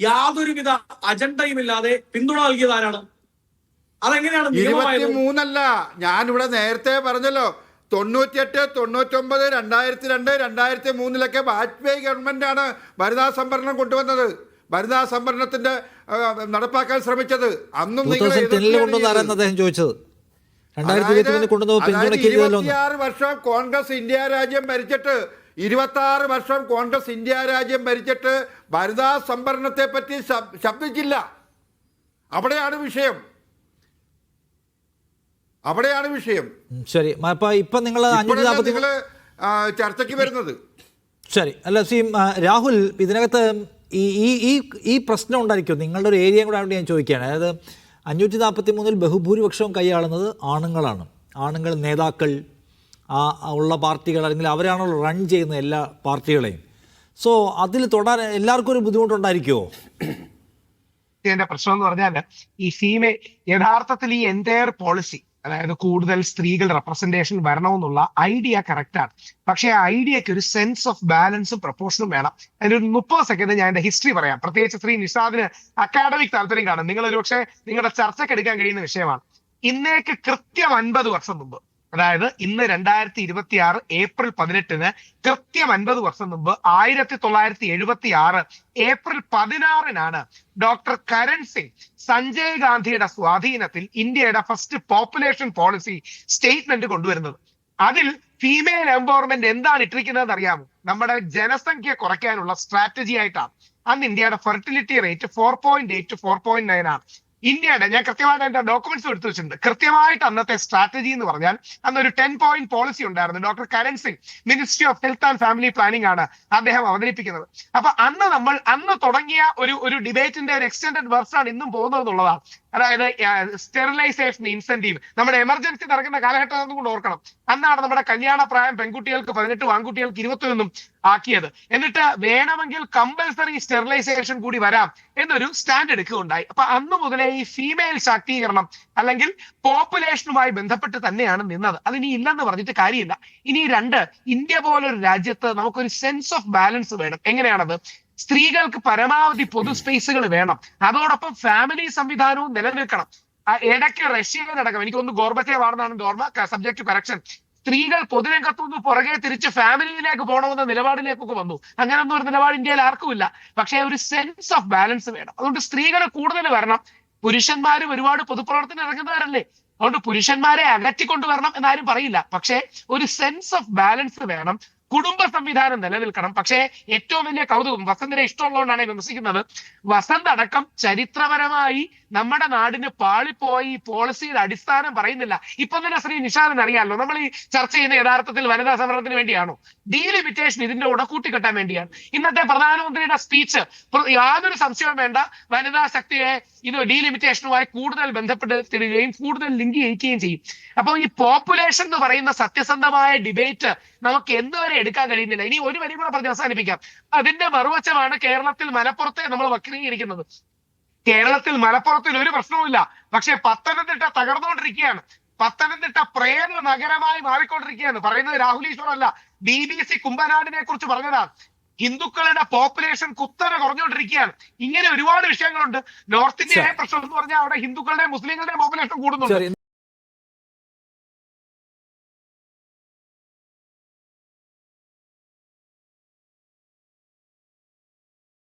യാതൊരുവിധ അജണ്ടയുമില്ലാതെ പിന്തുണ നൽകിയത് ആരാണ്? അതെങ്ങനെയാണ്? 23 ഞാനിവിടെ നേരത്തെ പറഞ്ഞല്ലോ, 98, 99, 2002, 2003 വാജ്പേയി ഗവൺമെന്റാണ് വനിതാ സംവരണം കൊണ്ടുവന്നത്, വനിതാ സംവരണത്തിന്റെ നടപ്പാക്കാൻ ശ്രമിച്ചത്. അന്നും 26 വർഷം കോൺഗ്രസ് ഇന്ത്യ രാജ്യം ഭരിച്ചിട്ട് 26 വർഷം കോൺഗ്രസ് ഇന്ത്യ രാജ്യം ഭരിച്ചിട്ട് വനിതാ സംവരണത്തെ പറ്റി ശബ്ദിച്ചില്ല. അവിടെയാണ് വിഷയം. ശരി, ഇപ്പൊ നിങ്ങൾ ചർച്ചയ്ക്ക് വരുന്നത്. ശരി, അല്ല രാഹുൽ, ഇതിനകത്ത് ഈ പ്രശ്നം ഉണ്ടായിരിക്കും. നിങ്ങളുടെ ഒരു ഏരിയയും കൂടെ ആയതുകൊണ്ട് ഞാൻ ചോദിക്കുകയാണ്. അതായത് 543 ബഹുഭൂരിപക്ഷവും കൈയാളുന്നത് ആണുങ്ങളാണ്. ആണുങ്ങൾ നേതാക്കൾ ഉള്ള പാർട്ടികൾ, അല്ലെങ്കിൽ അവരാണല്ലോ റൺ ചെയ്യുന്ന എല്ലാ പാർട്ടികളെയും. സോ അതിൽ തൊടാൻ എല്ലാവർക്കും ഒരു ബുദ്ധിമുട്ടുണ്ടായിരിക്കുമോ? എന്റെ പ്രശ്നം എന്ന് പറഞ്ഞാൽ യഥാർത്ഥത്തിൽ ഈ എൻറ്റയർ പോളിസി, അതായത് കൂടുതൽ സ്ത്രീകൾ റെപ്രസെന്റേഷൻ വരണമെന്നുള്ള ഐഡിയ കറക്റ്റ് ആണ്. പക്ഷേ ആ ഐഡിയക്ക് ഒരു സെൻസ് ഓഫ് ബാലൻസും പ്രപ്പോർഷനും വേണം. അതിനൊരു 30 സെക്കൻഡ് ഞാൻ എന്റെ ഹിസ്റ്ററി പറയാം. പ്രത്യേകിച്ച് ശ്രീ നിഷാദിന് അക്കാഡമിക് താല്പര്യം കാണും. നിങ്ങൾ ഒരുപക്ഷെ നിങ്ങളുടെ ചർച്ചയ്ക്ക് എടുക്കാൻ കഴിയുന്ന വിഷയമാണ്. ഇന്നേക്ക് കൃത്യം 50 വർഷം മുമ്പ്, അതായത് ഇന്ന് 2026 ഏപ്രിൽ 18 കൃത്യം 50 വർഷം മുമ്പ് 1976 ഏപ്രിൽ 16 ഡോക്ടർ കരൺ സിംഗ് സഞ്ജയ് ഗാന്ധിയുടെ സ്വാധീനത്തിൽ ഇന്ത്യയുടെ ഫസ്റ്റ് പോപ്പുലേഷൻ പോളിസി സ്റ്റേറ്റ്മെന്റ് കൊണ്ടുവരുന്നത്. അതിൽ ഫീമെയിൽ എംപവർമെന്റ് എന്താണ് ഇട്ടിരിക്കുന്നത് അറിയാമോ? നമ്മുടെ ജനസംഖ്യ കുറയ്ക്കാനുള്ള സ്ട്രാറ്റജി ആയിട്ടാണ്. അന്ന് ഇന്ത്യയുടെ ഫെർട്ടിലിറ്റി റേറ്റ് 4.8 to 4.9 ആണ്. ഇന്ത്യയുടെ, ഞാൻ കൃത്യമായിട്ട് എന്റെ ഡോക്യുമെന്റ്സ് എടുത്തു വെച്ചിട്ടുണ്ട്, കൃത്യമായിട്ട് അന്നത്തെ സ്ട്രാറ്റജി എന്ന് പറഞ്ഞാൽ അന്നൊരു 10-point പോളിസി ഉണ്ടായിരുന്നു. Doctor Karan Singh, ministry of health and family planning ആണ് അദ്ദേഹം അവതരിപ്പിക്കുന്നത്. അപ്പൊ അന്ന് തുടങ്ങിയ ഒരു ഡിബേറ്റിന്റെ ഒരു എക്സ്റ്റൻഡഡ് വെർഷനാണ് ഇന്നും പോകുന്നത് എന്നുള്ളതാണ്. അതായത് സ്റ്റെറിലൈസേഷൻ ഇൻസെന്റീവ്, നമ്മുടെ എമർജൻസി നടക്കുന്ന കാലഘട്ടം കൊണ്ട് ഓർക്കണം. അന്നാണ് നമ്മുടെ കല്യാണ പ്രായം പെൺകുട്ടികൾക്ക് 18, ആൺകുട്ടികൾക്ക് 21 ആക്കിയത്. എന്നിട്ട് വേണമെങ്കിൽ കമ്പൽസറി സ്റ്റെറിലൈസേഷൻ കൂടി വരാം എന്നൊരു സ്റ്റാൻഡ് എടുക്കുകയുണ്ടായി. അപ്പൊ അന്ന് മുതലേ ഈ ഫീമെയിൽ ശാക്തീകരണം അല്ലെങ്കിൽ പോപ്പുലേഷനുമായി ബന്ധപ്പെട്ട് തന്നെയാണ് നിന്നത്. അതിനി ഇല്ലെന്ന് പറഞ്ഞിട്ട് കാര്യമില്ല. ഇനി ഇന്ത്യ പോലൊരു രാജ്യത്ത് നമുക്കൊരു സെൻസ് ഓഫ് ബാലൻസ് വേണം. എങ്ങനെയാണത്? സ്ത്രീകൾക്ക് പരമാവധി പൊതു സ്പേസുകൾ വേണം, അതോടൊപ്പം ഫാമിലി സംവിധാനവും നിലനിൽക്കണം. ഇടയ്ക്ക് റഷ്യയിലടക്കം, എനിക്കൊന്ന് ഗോർബച്ചേവ് ആണെന്നാണ് ഓർമ്മ, സബ്ജക്ട് ടു കറക്ഷൻ, സ്ത്രീകൾ പൊതുരംഗത്തുനിന്ന് പുറകെ തിരിച്ച് ഫാമിലിയിലേക്ക് പോകണമെന്ന നിലപാടിലേക്കൊക്കെ വന്നു. അങ്ങനൊന്നും ഒരു നിലപാട് ഇന്ത്യയിൽ ആർക്കുമില്ല. പക്ഷേ ഒരു സെൻസ് ഓഫ് ബാലൻസ് വേണം. അതുകൊണ്ട് സ്ത്രീകൾ കൂടുതൽ വരണം. പുരുഷന്മാരും ഒരുപാട് പൊതുപ്രവർത്തനം ഇറങ്ങുന്നവരല്ലേ, അതുകൊണ്ട് പുരുഷന്മാരെ അകറ്റിക്കൊണ്ടുവരണം എന്നാരും പറയില്ല. പക്ഷേ ഒരു സെൻസ് ഓഫ് ബാലൻസ് വേണം. കുടുംബ സംവിധാനം നിലനിൽക്കണം. പക്ഷേ ഏറ്റവും വലിയ കൗതുകം, വസന്തിനെ ഇഷ്ടമുള്ളതുകൊണ്ടാണ് വിമർശിക്കുന്നത്, വസന്ത് അടക്കം ചരിത്രപരമായി നമ്മുടെ നാടിന് പാളിപ്പോയി പോളിസിയുടെ അടിസ്ഥാനം പറയുന്നില്ല. ഇപ്പൊ തന്നെ ശ്രീ നിഷാദിന് അറിയാമല്ലോ, നമ്മൾ ഈ ചർച്ച ചെയ്യുന്ന യഥാർത്ഥത്തിൽ വനിതാ സമരത്തിന് വേണ്ടിയാണോ? ഡീലിമിറ്റേഷൻ ഇതിന്റെ ഉടക്കൂട്ടി കെട്ടാൻ വേണ്ടിയാണ്. ഇന്നത്തെ പ്രധാനമന്ത്രിയുടെ സ്പീച്ച് യാതൊരു സംശയവും വേണ്ട, വനിതാ ശക്തിയെ ഇത് ഡീലിമിറ്റേഷനുമായി കൂടുതൽ ബന്ധപ്പെടുത്തുകയും കൂടുതൽ ലിങ്ക് ചെയ്യിക്കുകയും ചെയ്യും. അപ്പൊ ഈ പോപ്പുലേഷൻ എന്ന് പറയുന്ന സത്യസന്ധമായ ഡിബേറ്റ് നമുക്ക് എന്തുവരെ എടുക്കാൻ കഴിയുന്നില്ല. ഇനി ഒരു വരി കൂടെ പറഞ്ഞ് അവസാനിപ്പിക്കാം. അതിന്റെ മറുവശമാണ് കേരളത്തിൽ മലപ്പുറത്തെ നമ്മൾ വക്രീകരിക്കുന്നത്. കേരളത്തിൽ മലപ്പുറത്തിൽ ഒരു പ്രശ്നവുമില്ല, പക്ഷെ പത്തനംതിട്ട തകർന്നുകൊണ്ടിരിക്കുകയാണ്. പത്തനംതിട്ട പ്രേത നഗരമായി മാറിക്കൊണ്ടിരിക്കുകയാണ്. പറയുന്നത് രാഹുൽ ഈശ്വർ അല്ല, BBC കുമ്പനാടിനെ കുറിച്ച് പറഞ്ഞതാണ്. ഹിന്ദുക്കളുടെ പോപ്പുലേഷൻ കുത്തനെ കുറഞ്ഞുകൊണ്ടിരിക്കുകയാണ്. ഇങ്ങനെ ഒരുപാട് വിഷയങ്ങളുണ്ട്. നോർത്ത് ഇന്ത്യയിലെ പ്രശ്നം എന്ന് പറഞ്ഞാൽ അവിടെ ഹിന്ദുക്കളുടെ മുസ്ലിങ്ങളുടെ പോപ്പുലേഷൻ കൂടുന്നുണ്ട്.